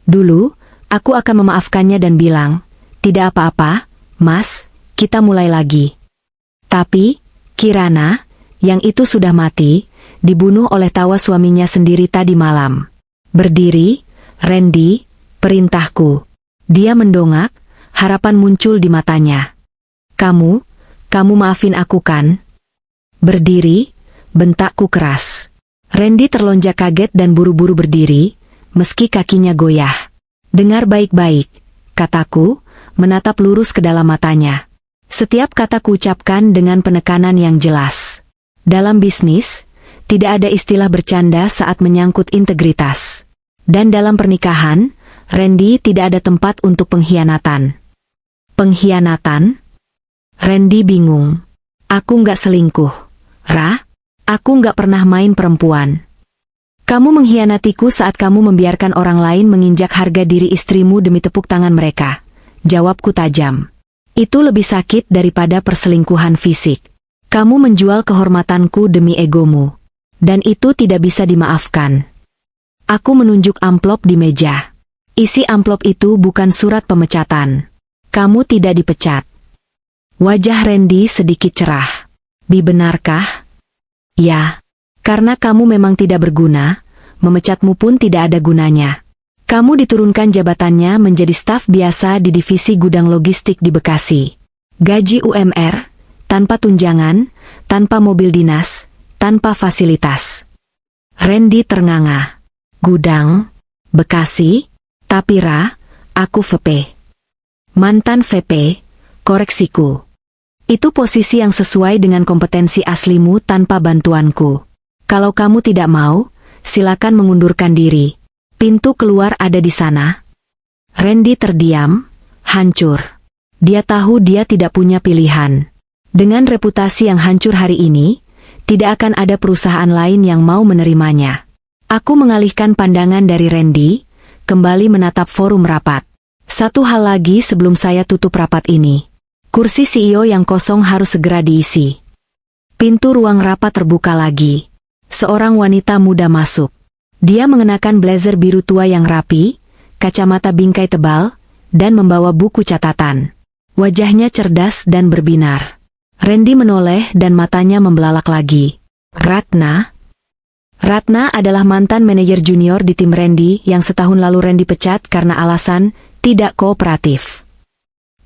Dulu, aku akan memaafkannya dan bilang, "Tidak apa-apa, Mas, kita mulai lagi." Tapi, Kirana, yang itu sudah mati, dibunuh oleh tawa suaminya sendiri tadi malam. Berdiri, Randy, perintahku. Dia mendongak, harapan muncul di matanya. Kamu maafin aku kan?" Berdiri, bentakku keras. Randy terlonjak kaget dan buru-buru berdiri, meski kakinya goyah. "Dengar baik-baik," kataku, menatap lurus ke dalam matanya. Setiap kata kuucapkan dengan penekanan yang jelas. Dalam bisnis, tidak ada istilah bercanda saat menyangkut integritas. Dan dalam pernikahan, Randy tidak ada tempat untuk pengkhianatan. Pengkhianatan? Randy bingung. Aku nggak selingkuh. Ra, aku nggak pernah main perempuan. Kamu mengkhianatiku saat kamu membiarkan orang lain menginjak harga diri istrimu demi tepuk tangan mereka. Jawabku tajam. Itu lebih sakit daripada perselingkuhan fisik. Kamu menjual kehormatanku demi egomu. Dan itu tidak bisa dimaafkan. Aku menunjuk amplop di meja. Isi amplop itu bukan surat pemecatan. Kamu tidak dipecat. Wajah Randy sedikit cerah. Benarkah? Ya. Karena kamu memang tidak berguna, memecatmu pun tidak ada gunanya. Kamu diturunkan jabatannya menjadi staf biasa di divisi gudang logistik di Bekasi. Gaji UMR, tanpa tunjangan, tanpa mobil dinas, tanpa fasilitas. Randy ternganga. Gudang, Bekasi, tapi Ra, aku VP. Mantan VP, koreksiku. Itu posisi yang sesuai dengan kompetensi aslimu tanpa bantuanku. Kalau kamu tidak mau, silakan mengundurkan diri. Pintu keluar ada di sana. Randy terdiam, hancur. Dia tahu dia tidak punya pilihan. Dengan reputasi yang hancur hari ini, tidak akan ada perusahaan lain yang mau menerimanya. Aku mengalihkan pandangan dari Randy, kembali menatap forum rapat. Satu hal lagi sebelum saya tutup rapat ini. Kursi CEO yang kosong harus segera diisi. Pintu ruang rapat terbuka lagi. Seorang wanita muda masuk. Dia mengenakan blazer biru tua yang rapi, kacamata bingkai tebal, dan membawa buku catatan. Wajahnya cerdas dan berbinar. Randy menoleh dan matanya membelalak lagi. Ratna? Ratna adalah mantan manajer junior di tim Randy yang setahun lalu Randy pecat karena alasan tidak kooperatif.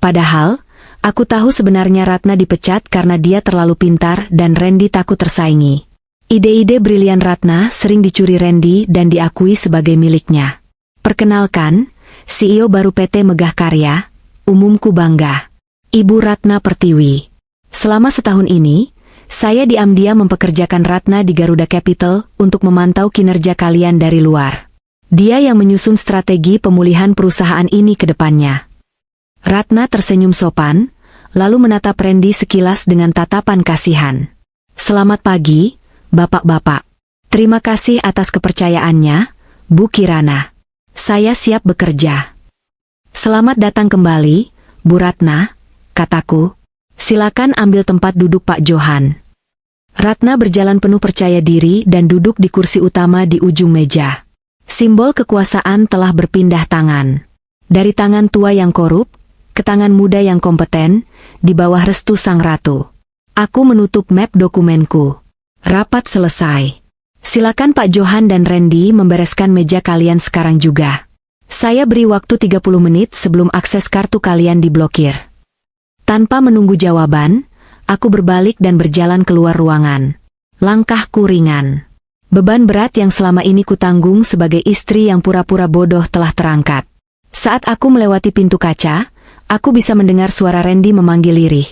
Padahal, aku tahu sebenarnya Ratna dipecat karena dia terlalu pintar dan Randy takut tersaingi. Ide-ide brilian Ratna sering dicuri Randy dan diakui sebagai miliknya. Perkenalkan, CEO baru PT Megah Karya, umumku bangga. Ibu Ratna Pertiwi. Selama setahun ini, saya diam-diam mempekerjakan Ratna di Garuda Capital untuk memantau kinerja kalian dari luar. Dia yang menyusun strategi pemulihan perusahaan ini ke depannya. Ratna tersenyum sopan, lalu menatap Randy sekilas dengan tatapan kasihan. Selamat pagi, Bapak-bapak. Terima kasih atas kepercayaannya, Bu Kirana. Saya siap bekerja. Selamat datang kembali, Bu Ratna, kataku. Silakan ambil tempat duduk Pak Johan. Ratna berjalan penuh percaya diri dan duduk di kursi utama di ujung meja. Simbol kekuasaan telah berpindah tangan. Dari tangan tua yang korup, ke tangan muda yang kompeten, di bawah restu sang ratu. Aku menutup map dokumenku. Rapat selesai. Silakan Pak Johan dan Randy membereskan meja kalian sekarang juga. Saya beri waktu 30 menit sebelum akses kartu kalian diblokir. Tanpa menunggu jawaban, aku berbalik dan berjalan keluar ruangan. Langkahku ringan. Beban berat yang selama ini kutanggung sebagai istri yang pura-pura bodoh telah terangkat. Saat aku melewati pintu kaca, aku bisa mendengar suara Randy memanggil lirih.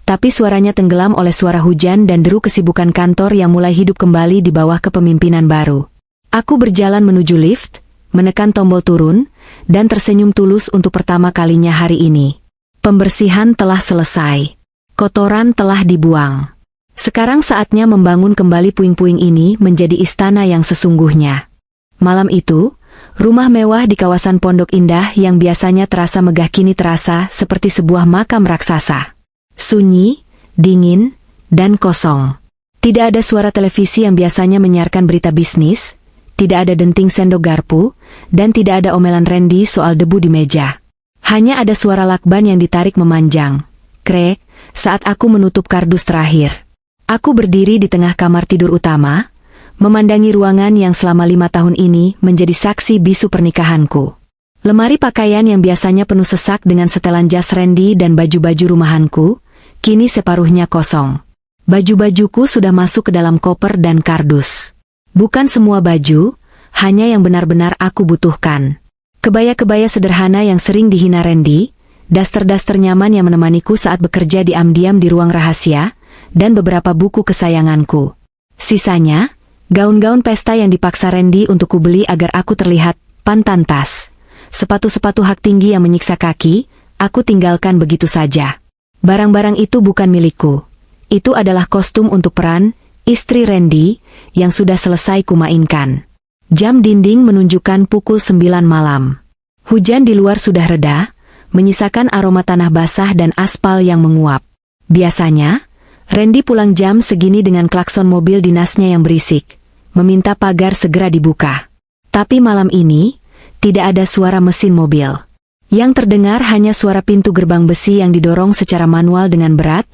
Tapi suaranya tenggelam oleh suara hujan dan deru kesibukan kantor yang mulai hidup kembali di bawah kepemimpinan baru. Aku berjalan menuju lift, menekan tombol turun, dan tersenyum tulus untuk pertama kalinya hari ini. Pembersihan telah selesai. Kotoran telah dibuang. Sekarang saatnya membangun kembali puing-puing ini menjadi istana yang sesungguhnya. Malam itu, rumah mewah di kawasan Pondok Indah yang biasanya terasa megah kini terasa seperti sebuah makam raksasa. Sunyi, dingin, dan kosong. Tidak ada suara televisi yang biasanya menyiarkan berita bisnis, tidak ada denting sendok garpu, dan tidak ada omelan Randy soal debu di meja. Hanya ada suara lakban yang ditarik memanjang. Krek, saat aku menutup kardus terakhir. Aku berdiri di tengah kamar tidur utama, memandangi ruangan yang selama 5 tahun ini menjadi saksi bisu pernikahanku. Lemari pakaian yang biasanya penuh sesak dengan setelan jas Randy dan baju-baju rumahanku, kini separuhnya kosong. Baju-bajuku sudah masuk ke dalam koper dan kardus. Bukan semua baju, hanya yang benar-benar aku butuhkan. Kebaya-kebaya sederhana yang sering dihina Randy, daster-daster nyaman yang menemaniku saat bekerja diam-diam di ruang rahasia, dan beberapa buku kesayanganku. Sisanya, gaun-gaun pesta yang dipaksa Randy untuk kubeli agar aku terlihat pantas. Sepatu-sepatu hak tinggi yang menyiksa kaki, aku tinggalkan begitu saja. Barang-barang itu bukan milikku. Itu adalah kostum untuk peran istri Randy yang sudah selesai kumainkan. Jam dinding menunjukkan pukul 9 malam. Hujan di luar sudah reda, menyisakan aroma tanah basah dan aspal yang menguap. Biasanya, Randy pulang jam segini dengan klakson mobil dinasnya yang berisik, meminta pagar segera dibuka. Tapi malam ini, tidak ada suara mesin mobil. Yang terdengar hanya suara pintu gerbang besi yang didorong secara manual dengan berat,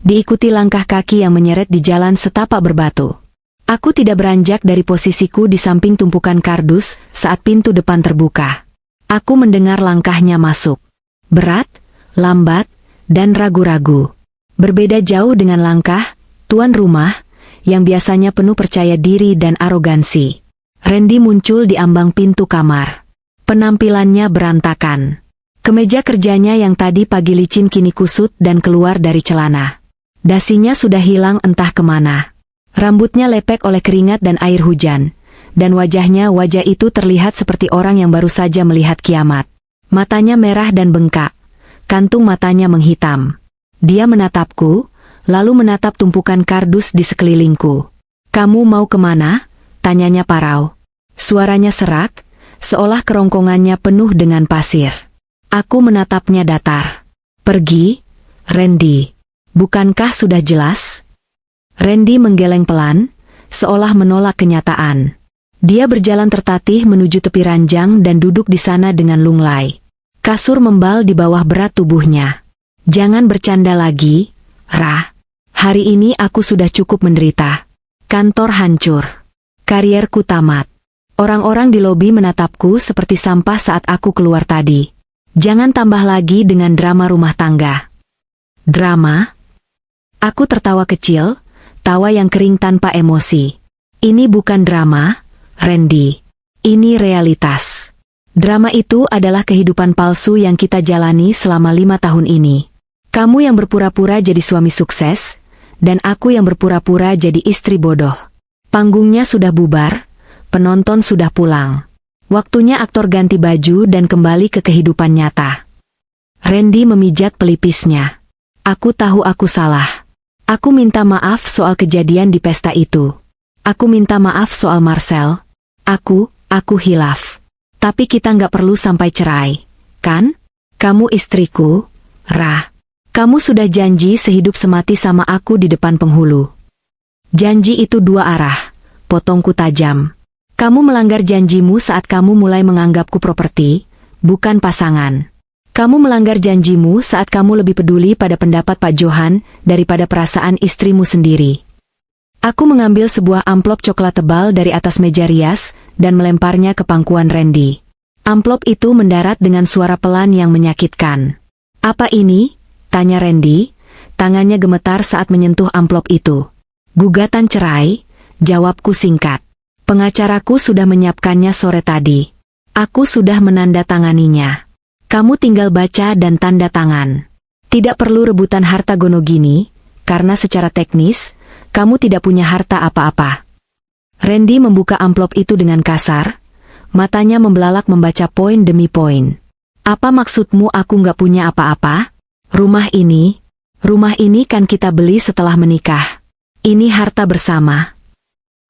diikuti langkah kaki yang menyeret di jalan setapak berbatu. Aku tidak beranjak dari posisiku di samping tumpukan kardus saat pintu depan terbuka. Aku mendengar langkahnya masuk. Berat, lambat, dan ragu-ragu. Berbeda jauh dengan langkah tuan rumah yang biasanya penuh percaya diri dan arogansi. Randy muncul di ambang pintu kamar. Penampilannya berantakan. Kemeja kerjanya yang tadi pagi licin kini kusut dan keluar dari celana. Dasinya sudah hilang entah kemana. Rambutnya lepek oleh keringat dan air hujan, dan wajah itu terlihat seperti orang yang baru saja melihat kiamat. Matanya merah dan bengkak, kantung matanya menghitam. Dia menatapku, lalu menatap tumpukan kardus di sekelilingku. "Kamu mau kemana?" tanyanya parau. Suaranya serak, seolah kerongkongannya penuh dengan pasir. Aku menatapnya datar. "Pergi, Randy. Bukankah sudah jelas?" Randy menggeleng pelan, seolah menolak kenyataan. Dia berjalan tertatih menuju tepi ranjang dan duduk di sana dengan lunglai. Kasur membal di bawah berat tubuhnya. "Jangan bercanda lagi, Ra. Hari ini aku sudah cukup menderita. Kantor hancur. Karierku tamat. Orang-orang di lobi menatapku seperti sampah saat aku keluar tadi. Jangan tambah lagi dengan drama rumah tangga." "Drama?" Aku tertawa kecil, tawa yang kering tanpa emosi. "Ini bukan drama, Randy. Ini realitas. Drama itu adalah kehidupan palsu yang kita jalani selama 5 tahun ini. Kamu yang berpura-pura jadi suami sukses, dan aku yang berpura-pura jadi istri bodoh. Panggungnya sudah bubar, penonton sudah pulang. Waktunya aktor ganti baju dan kembali ke kehidupan nyata." Randy memijat pelipisnya. "Aku tahu aku salah. Aku minta maaf soal kejadian di pesta itu. Aku minta maaf soal Marcel. Aku hilaf. Tapi kita nggak perlu sampai cerai, kan? Kamu istriku, Ra. Kamu sudah janji sehidup semati sama aku di depan penghulu." "Janji itu 2 arah, potongku tajam. Kamu melanggar janjimu saat kamu mulai menganggapku properti, bukan pasangan. Kamu melanggar janjimu saat kamu lebih peduli pada pendapat Pak Johan daripada perasaan istrimu sendiri." Aku mengambil sebuah amplop coklat tebal dari atas meja rias dan melemparnya ke pangkuan Randy. Amplop itu mendarat dengan suara pelan yang menyakitkan. "Apa ini?" tanya Randy. Tangannya gemetar saat menyentuh amplop itu. "Gugatan cerai," jawabku singkat. "Pengacaraku sudah menyiapkannya sore tadi. Aku sudah menandatanganinya. Kamu tinggal baca dan tanda tangan. Tidak perlu rebutan harta gono gini, karena secara teknis, kamu tidak punya harta apa-apa." Randy membuka amplop itu dengan kasar, matanya membelalak membaca poin demi poin. "Apa maksudmu aku nggak punya apa-apa? Rumah ini kan kita beli setelah menikah. Ini harta bersama."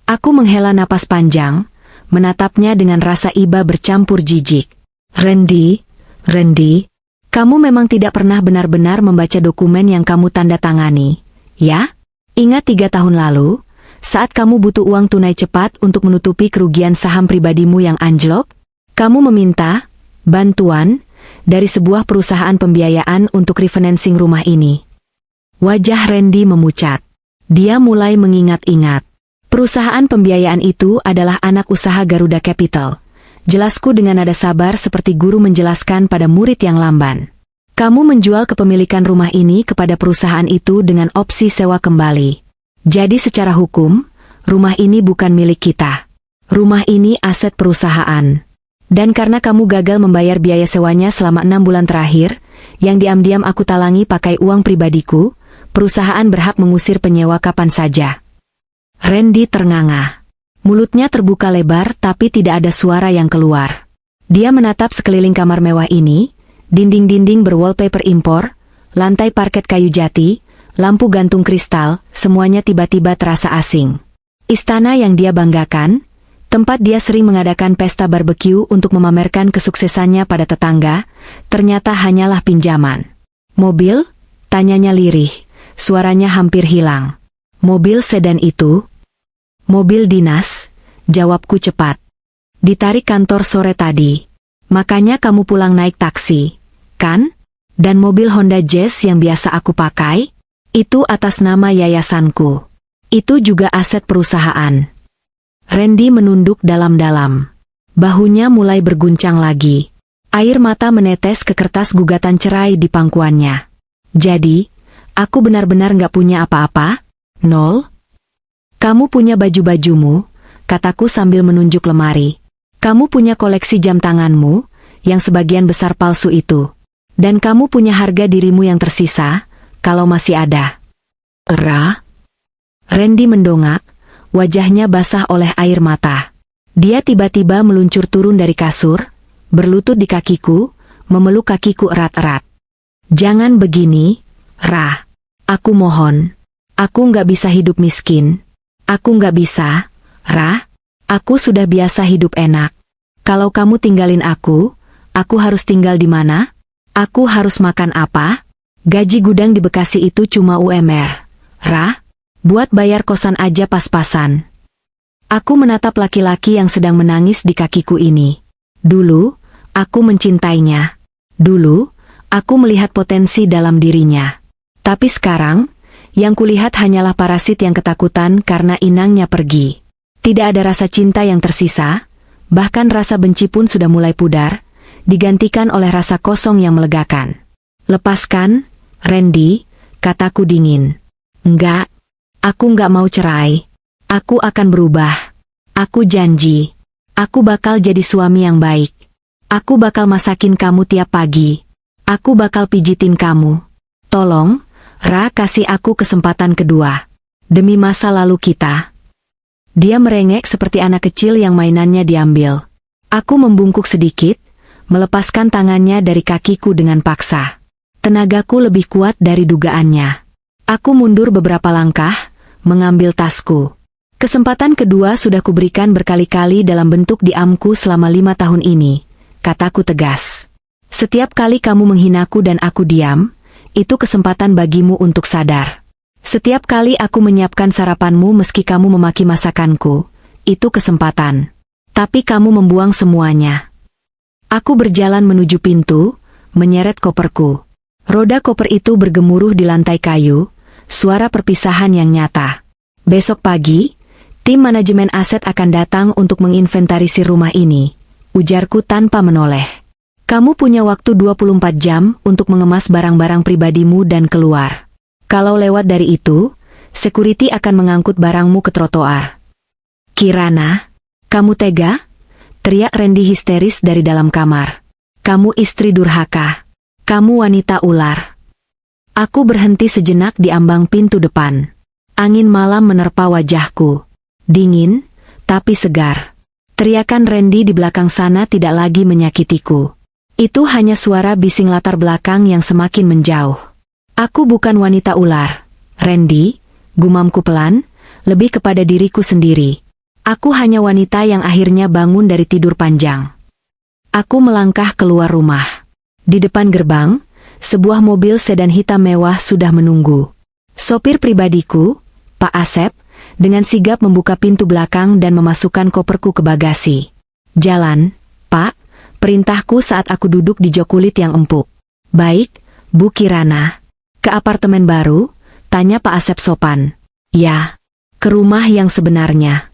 Aku menghela napas panjang, menatapnya dengan rasa iba bercampur jijik. Randy, kamu memang tidak pernah benar-benar membaca dokumen yang kamu tanda tangani, ya?" Ingat 3 tahun lalu, saat kamu butuh uang tunai cepat untuk menutupi kerugian saham pribadimu yang anjlok? Kamu meminta bantuan dari sebuah perusahaan pembiayaan untuk refinancing rumah ini. Wajah Randy memucat. Dia mulai mengingat-ingat. Perusahaan pembiayaan itu adalah anak usaha Garuda Capital. Jelasku dengan nada sabar seperti guru menjelaskan pada murid yang lamban. Kamu menjual kepemilikan rumah ini kepada perusahaan itu dengan opsi sewa kembali. Jadi secara hukum, rumah ini bukan milik kita. Rumah ini aset perusahaan. Dan karena kamu gagal membayar biaya sewanya selama 6 bulan terakhir, yang diam-diam aku talangi pakai uang pribadiku, perusahaan berhak mengusir penyewa kapan saja. Randy ternganga. Mulutnya terbuka lebar tapi tidak ada suara yang keluar. Dia menatap sekeliling kamar mewah ini. Dinding-dinding berwallpaper impor, lantai parket kayu jati, lampu gantung kristal, semuanya tiba-tiba terasa asing. Istana yang dia banggakan, tempat dia sering mengadakan pesta barbeque untuk memamerkan kesuksesannya pada tetangga, ternyata hanyalah pinjaman. Mobil? Tanyanya lirih, suaranya hampir hilang. Mobil sedan itu? Mobil dinas, jawabku cepat. Ditarik kantor sore tadi. Makanya kamu pulang naik taksi, kan? Dan mobil Honda Jazz yang biasa aku pakai? Itu atas nama yayasanku. Itu juga aset perusahaan. Randy menunduk dalam-dalam. Bahunya mulai berguncang lagi. Air mata menetes ke kertas gugatan cerai di pangkuannya. Jadi, aku benar-benar nggak punya apa-apa? Nol? Kamu punya baju-bajumu, kataku sambil menunjuk lemari. Kamu punya koleksi jam tanganmu, yang sebagian besar palsu itu. Dan kamu punya harga dirimu yang tersisa, kalau masih ada. Randy mendongak, wajahnya basah oleh air mata. Dia tiba-tiba meluncur turun dari kasur, berlutut di kakiku, memeluk kakiku erat-erat. Jangan begini, Ra. Aku mohon. Aku nggak bisa hidup miskin. Aku nggak bisa, Ra. Aku sudah biasa hidup enak. Kalau kamu tinggalin aku harus tinggal di mana? Aku harus makan apa? Gaji gudang di Bekasi itu cuma UMR. Ra, buat bayar kosan aja pas-pasan. Aku menatap laki-laki yang sedang menangis di kakiku ini. Dulu, aku mencintainya. Dulu, aku melihat potensi dalam dirinya. Tapi sekarang, yang kulihat hanyalah parasit yang ketakutan karena inangnya pergi. Tidak ada rasa cinta yang tersisa, bahkan rasa benci pun sudah mulai pudar, digantikan oleh rasa kosong yang melegakan. Lepaskan, Randy, kataku dingin. Enggak, aku enggak mau cerai. Aku akan berubah. Aku janji. Aku bakal jadi suami yang baik. Aku bakal masakin kamu tiap pagi. Aku bakal pijitin kamu. Tolong, Ra, kasih aku kesempatan kedua. Demi masa lalu kita. Dia merengek seperti anak kecil yang mainannya diambil. Aku membungkuk sedikit, melepaskan tangannya dari kakiku dengan paksa. Tenagaku lebih kuat dari dugaannya. Aku mundur beberapa langkah, mengambil tasku. Kesempatan kedua sudah kuberikan berkali-kali dalam bentuk diamku selama 5 tahun ini, kataku tegas. Setiap kali kamu menghinaku dan aku diam, itu kesempatan bagimu untuk sadar. Setiap kali aku menyiapkan sarapanmu meski kamu memaki masakanku, itu kesempatan. Tapi kamu membuang semuanya. Aku berjalan menuju pintu, menyeret koperku. Roda koper itu bergemuruh di lantai kayu, suara perpisahan yang nyata. Besok pagi, tim manajemen aset akan datang untuk menginventarisir rumah ini, ujarku tanpa menoleh. Kamu punya waktu 24 jam untuk mengemas barang-barang pribadimu dan keluar. Kalau lewat dari itu, security akan mengangkut barangmu ke trotoar. Kirana, kamu tega? Teriak Randy histeris dari dalam kamar. Kamu istri durhaka. Kamu wanita ular. Aku berhenti sejenak di ambang pintu depan. Angin malam menerpa wajahku. Dingin, tapi segar. Teriakan Randy di belakang sana tidak lagi menyakitiku. Itu hanya suara bising latar belakang yang semakin menjauh. Aku bukan wanita ular, Randy, gumamku pelan, lebih kepada diriku sendiri. Aku hanya wanita yang akhirnya bangun dari tidur panjang. Aku melangkah keluar rumah. Di depan gerbang, sebuah mobil sedan hitam mewah sudah menunggu. Sopir pribadiku, Pak Asep, dengan sigap membuka pintu belakang dan memasukkan koperku ke bagasi. Jalan, Pak, perintahku saat aku duduk di jok kulit yang empuk. Baik, Bu Kirana. Ke apartemen baru? Tanya Pak Asep sopan. Ya, ke rumah yang sebenarnya.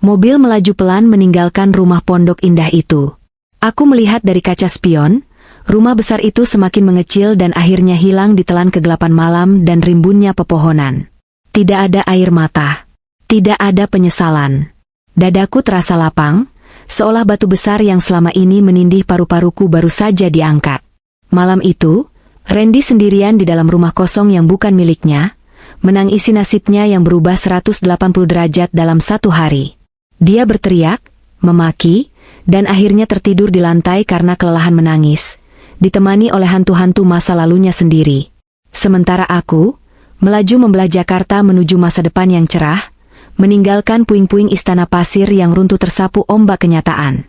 Mobil melaju pelan meninggalkan rumah pondok indah itu. Aku melihat dari kaca spion, rumah besar itu semakin mengecil dan akhirnya hilang ditelan kegelapan malam dan rimbunnya pepohonan. Tidak ada air mata. Tidak ada penyesalan. Dadaku terasa lapang, seolah batu besar yang selama ini menindih paru-paruku baru saja diangkat. Malam itu, Randy sendirian di dalam rumah kosong yang bukan miliknya, menangisi nasibnya yang berubah 180 derajat dalam satu hari. Dia berteriak, memaki, dan akhirnya tertidur di lantai karena kelelahan menangis, ditemani oleh hantu-hantu masa lalunya sendiri. Sementara aku, melaju membelah Jakarta menuju masa depan yang cerah, meninggalkan puing-puing istana pasir yang runtuh tersapu ombak kenyataan.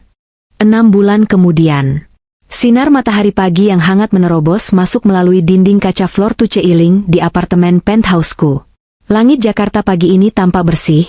6 bulan kemudian, sinar matahari pagi yang hangat menerobos masuk melalui dinding kaca floor to ceiling di apartemen penthouseku. Langit Jakarta pagi ini tampak bersih,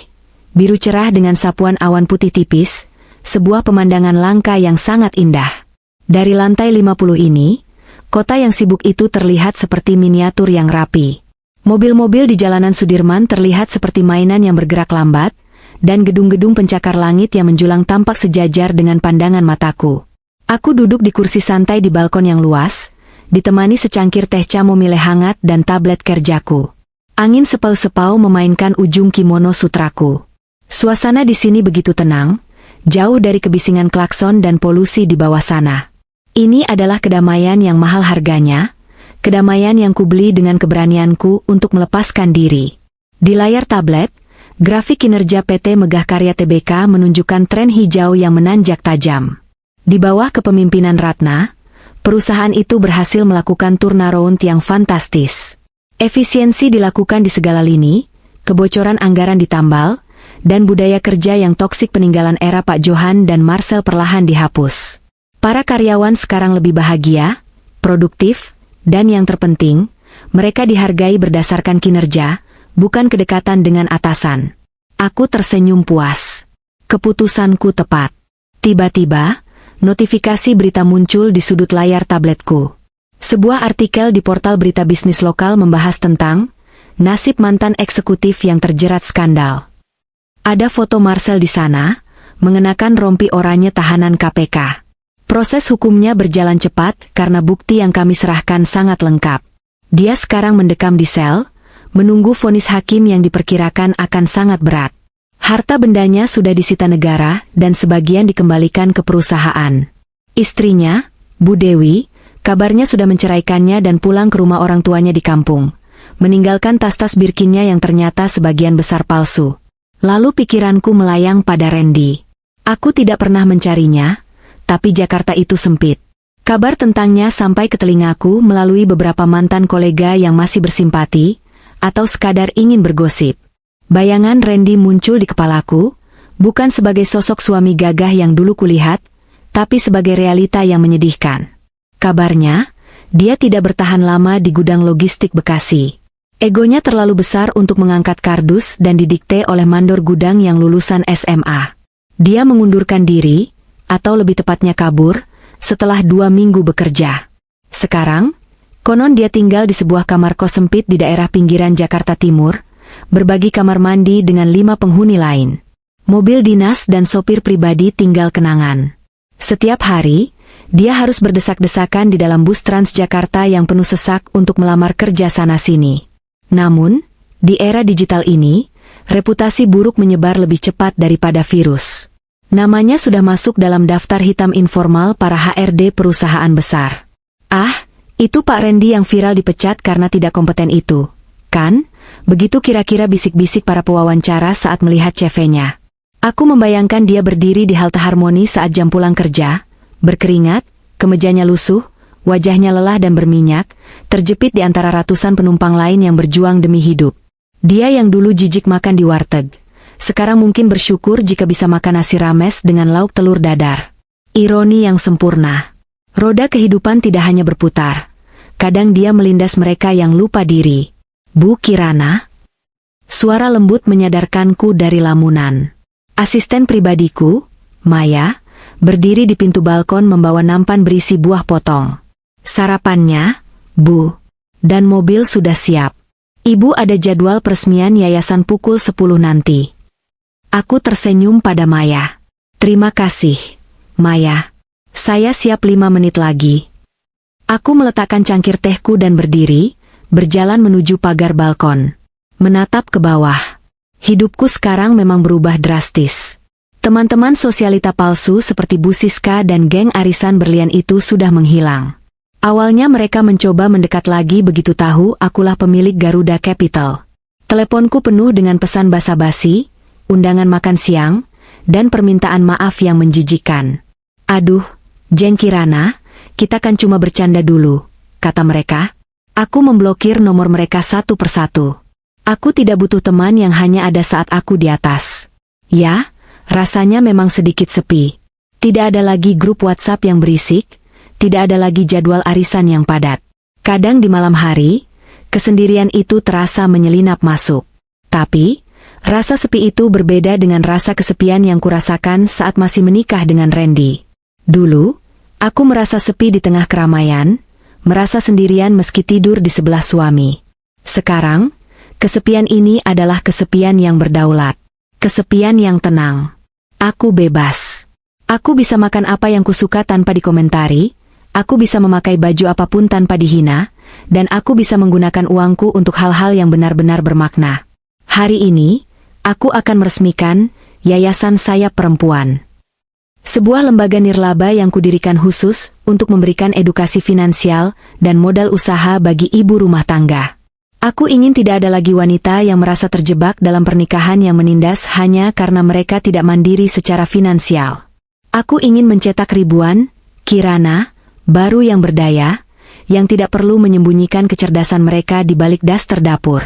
biru cerah dengan sapuan awan putih tipis, sebuah pemandangan langka yang sangat indah. Dari lantai 50 ini, kota yang sibuk itu terlihat seperti miniatur yang rapi. Mobil-mobil di jalanan Sudirman terlihat seperti mainan yang bergerak lambat, dan gedung-gedung pencakar langit yang menjulang tampak sejajar dengan pandangan mataku. Aku duduk di kursi santai di balkon yang luas, ditemani secangkir teh chamomile hangat dan tablet kerjaku. Angin sepau-sepau memainkan ujung kimono sutraku. Suasana di sini begitu tenang, jauh dari kebisingan klakson dan polusi di bawah sana. Ini adalah kedamaian yang mahal harganya, kedamaian yang kubeli dengan keberanianku untuk melepaskan diri. Di layar tablet, grafik kinerja PT Megah Karya Tbk menunjukkan tren hijau yang menanjak tajam. Di bawah kepemimpinan Ratna, perusahaan itu berhasil melakukan turnaround yang fantastis. Efisiensi dilakukan di segala lini, kebocoran anggaran ditambal, dan budaya kerja yang toksik peninggalan era Pak Johan dan Marcel perlahan dihapus. Para karyawan sekarang lebih bahagia, produktif, dan yang terpenting, mereka dihargai berdasarkan kinerja, bukan kedekatan dengan atasan. Aku tersenyum puas. Keputusanku tepat. Tiba-tiba, notifikasi berita muncul di sudut layar tabletku. Sebuah artikel di portal berita bisnis lokal membahas tentang nasib mantan eksekutif yang terjerat skandal. Ada foto Marcel di sana, mengenakan rompi oranye tahanan KPK. Proses hukumnya berjalan cepat karena bukti yang kami serahkan sangat lengkap. Dia sekarang mendekam di sel, menunggu vonis hakim yang diperkirakan akan sangat berat. Harta bendanya sudah disita negara dan sebagian dikembalikan ke perusahaan. Istrinya, Bu Dewi, kabarnya sudah menceraikannya dan pulang ke rumah orang tuanya di kampung, meninggalkan tas-tas Birkinnya yang ternyata sebagian besar palsu. Lalu pikiranku melayang pada Randy. Aku tidak pernah mencarinya, tapi Jakarta itu sempit. Kabar tentangnya sampai ke telingaku melalui beberapa mantan kolega yang masih bersimpati, atau sekadar ingin bergosip. Bayangan Randy muncul di kepalaku, bukan sebagai sosok suami gagah yang dulu kulihat, tapi sebagai realita yang menyedihkan. Kabarnya, dia tidak bertahan lama di gudang logistik Bekasi. Egonya terlalu besar untuk mengangkat kardus dan didikte oleh mandor gudang yang lulusan SMA. Dia mengundurkan diri, atau lebih tepatnya kabur, setelah 2 minggu bekerja. Sekarang, konon dia tinggal di sebuah kamar kos sempit di daerah pinggiran Jakarta Timur, berbagi kamar mandi dengan 5 penghuni lain. Mobil dinas dan sopir pribadi tinggal kenangan. Setiap hari, dia harus berdesak-desakan di dalam bus Transjakarta yang penuh sesak untuk melamar kerja sana-sini. Namun, di era digital ini, reputasi buruk menyebar lebih cepat daripada virus. Namanya sudah masuk dalam daftar hitam informal para HRD perusahaan besar. Ah, itu Pak Randy yang viral dipecat karena tidak kompeten itu, kan? Begitu kira-kira bisik-bisik para pewawancara saat melihat CV-nya. Aku membayangkan dia berdiri di halte Harmoni saat jam pulang kerja, berkeringat, kemejanya lusuh, wajahnya lelah dan berminyak, terjepit di antara ratusan penumpang lain yang berjuang demi hidup. Dia yang dulu jijik makan di warteg, sekarang mungkin bersyukur jika bisa makan nasi rames dengan lauk telur dadar. Ironi yang sempurna. Roda kehidupan tidak hanya berputar. Kadang dia melindas mereka yang lupa diri. Bu Kirana? Suara lembut menyadarkanku dari lamunan. Asisten pribadiku, Maya, berdiri di pintu balkon membawa nampan berisi buah potong. Sarapannya, Bu. Dan mobil sudah siap. Ibu ada jadwal peresmian yayasan pukul 10 nanti. Aku tersenyum pada Maya. Terima kasih, Maya. Saya siap 5 menit lagi. Aku meletakkan cangkir tehku dan berdiri, berjalan menuju pagar balkon. Menatap ke bawah. Hidupku sekarang memang berubah drastis. Teman-teman sosialita palsu seperti Bu Siska dan geng arisan berlian itu sudah menghilang. Awalnya mereka mencoba mendekat lagi begitu tahu akulah pemilik Garuda Capital. Teleponku penuh dengan pesan basa-basi, undangan makan siang, dan permintaan maaf yang menjijikan. Aduh, Jeng Kirana, kita kan cuma bercanda dulu, kata mereka. Aku memblokir nomor mereka satu persatu. Aku tidak butuh teman yang hanya ada saat aku di atas. Ya, rasanya memang sedikit sepi. Tidak ada lagi grup WhatsApp yang berisik, tidak ada lagi jadwal arisan yang padat. Kadang di malam hari, kesendirian itu terasa menyelinap masuk. Tapi, rasa sepi itu berbeda dengan rasa kesepian yang kurasakan saat masih menikah dengan Randy. Dulu, aku merasa sepi di tengah keramaian, merasa sendirian meski tidur di sebelah suami. Sekarang, kesepian ini adalah kesepian yang berdaulat. Kesepian yang tenang. Aku bebas. Aku bisa makan apa yang kusuka tanpa dikomentari, aku bisa memakai baju apapun tanpa dihina, dan aku bisa menggunakan uangku untuk hal-hal yang benar-benar bermakna. Hari ini, aku akan meresmikan Yayasan Sayap Perempuan. Sebuah lembaga nirlaba yang kudirikan khusus untuk memberikan edukasi finansial dan modal usaha bagi ibu rumah tangga. Aku ingin tidak ada lagi wanita yang merasa terjebak dalam pernikahan yang menindas hanya karena mereka tidak mandiri secara finansial. Aku ingin mencetak ribuan Kirana baru yang berdaya, yang tidak perlu menyembunyikan kecerdasan mereka di balik daster dapur.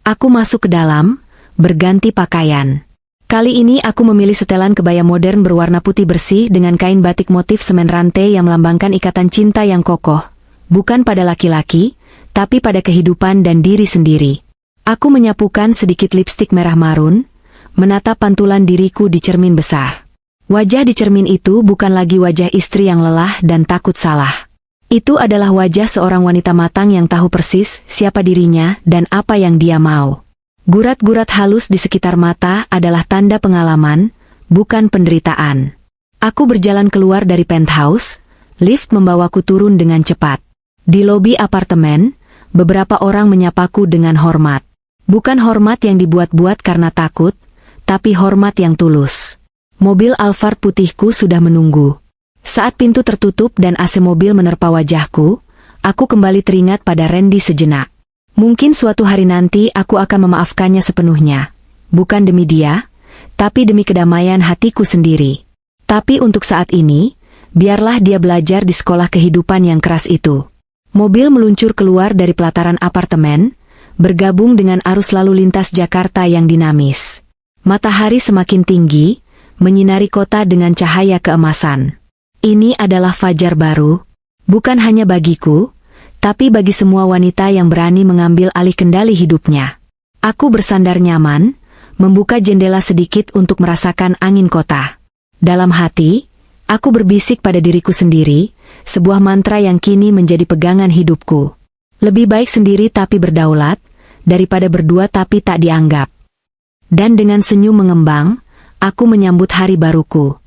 Aku masuk ke dalam, berganti pakaian. Kali ini aku memilih setelan kebaya modern berwarna putih bersih dengan kain batik motif semen rantai yang melambangkan ikatan cinta yang kokoh, bukan pada laki-laki, tapi pada kehidupan dan diri sendiri. Aku menyapukan sedikit lipstik merah marun, menatap pantulan diriku di cermin besar. Wajah di cermin itu bukan lagi wajah istri yang lelah dan takut salah. Itu adalah wajah seorang wanita matang yang tahu persis siapa dirinya dan apa yang dia mau. Gurat-gurat halus di sekitar mata adalah tanda pengalaman, bukan penderitaan. Aku berjalan keluar dari penthouse, lift membawaku turun dengan cepat. Di lobi apartemen, beberapa orang menyapaku dengan hormat. Bukan hormat yang dibuat-buat karena takut, tapi hormat yang tulus. Mobil Alphard putihku sudah menunggu. Saat pintu tertutup dan AC mobil menerpa wajahku, aku kembali teringat pada Randy sejenak. Mungkin suatu hari nanti aku akan memaafkannya sepenuhnya. Bukan demi dia, tapi demi kedamaian hatiku sendiri. Tapi untuk saat ini, biarlah dia belajar di sekolah kehidupan yang keras itu. Mobil meluncur keluar dari pelataran apartemen, bergabung dengan arus lalu lintas Jakarta yang dinamis. Matahari semakin tinggi, menyinari kota dengan cahaya keemasan. Ini adalah fajar baru, bukan hanya bagiku, tapi bagi semua wanita yang berani mengambil alih kendali hidupnya. Aku bersandar nyaman, membuka jendela sedikit untuk merasakan angin kota. Dalam hati, aku berbisik pada diriku sendiri, sebuah mantra yang kini menjadi pegangan hidupku. Lebih baik sendiri tapi berdaulat, daripada berdua tapi tak dianggap. Dan dengan senyum mengembang, aku menyambut hari baruku.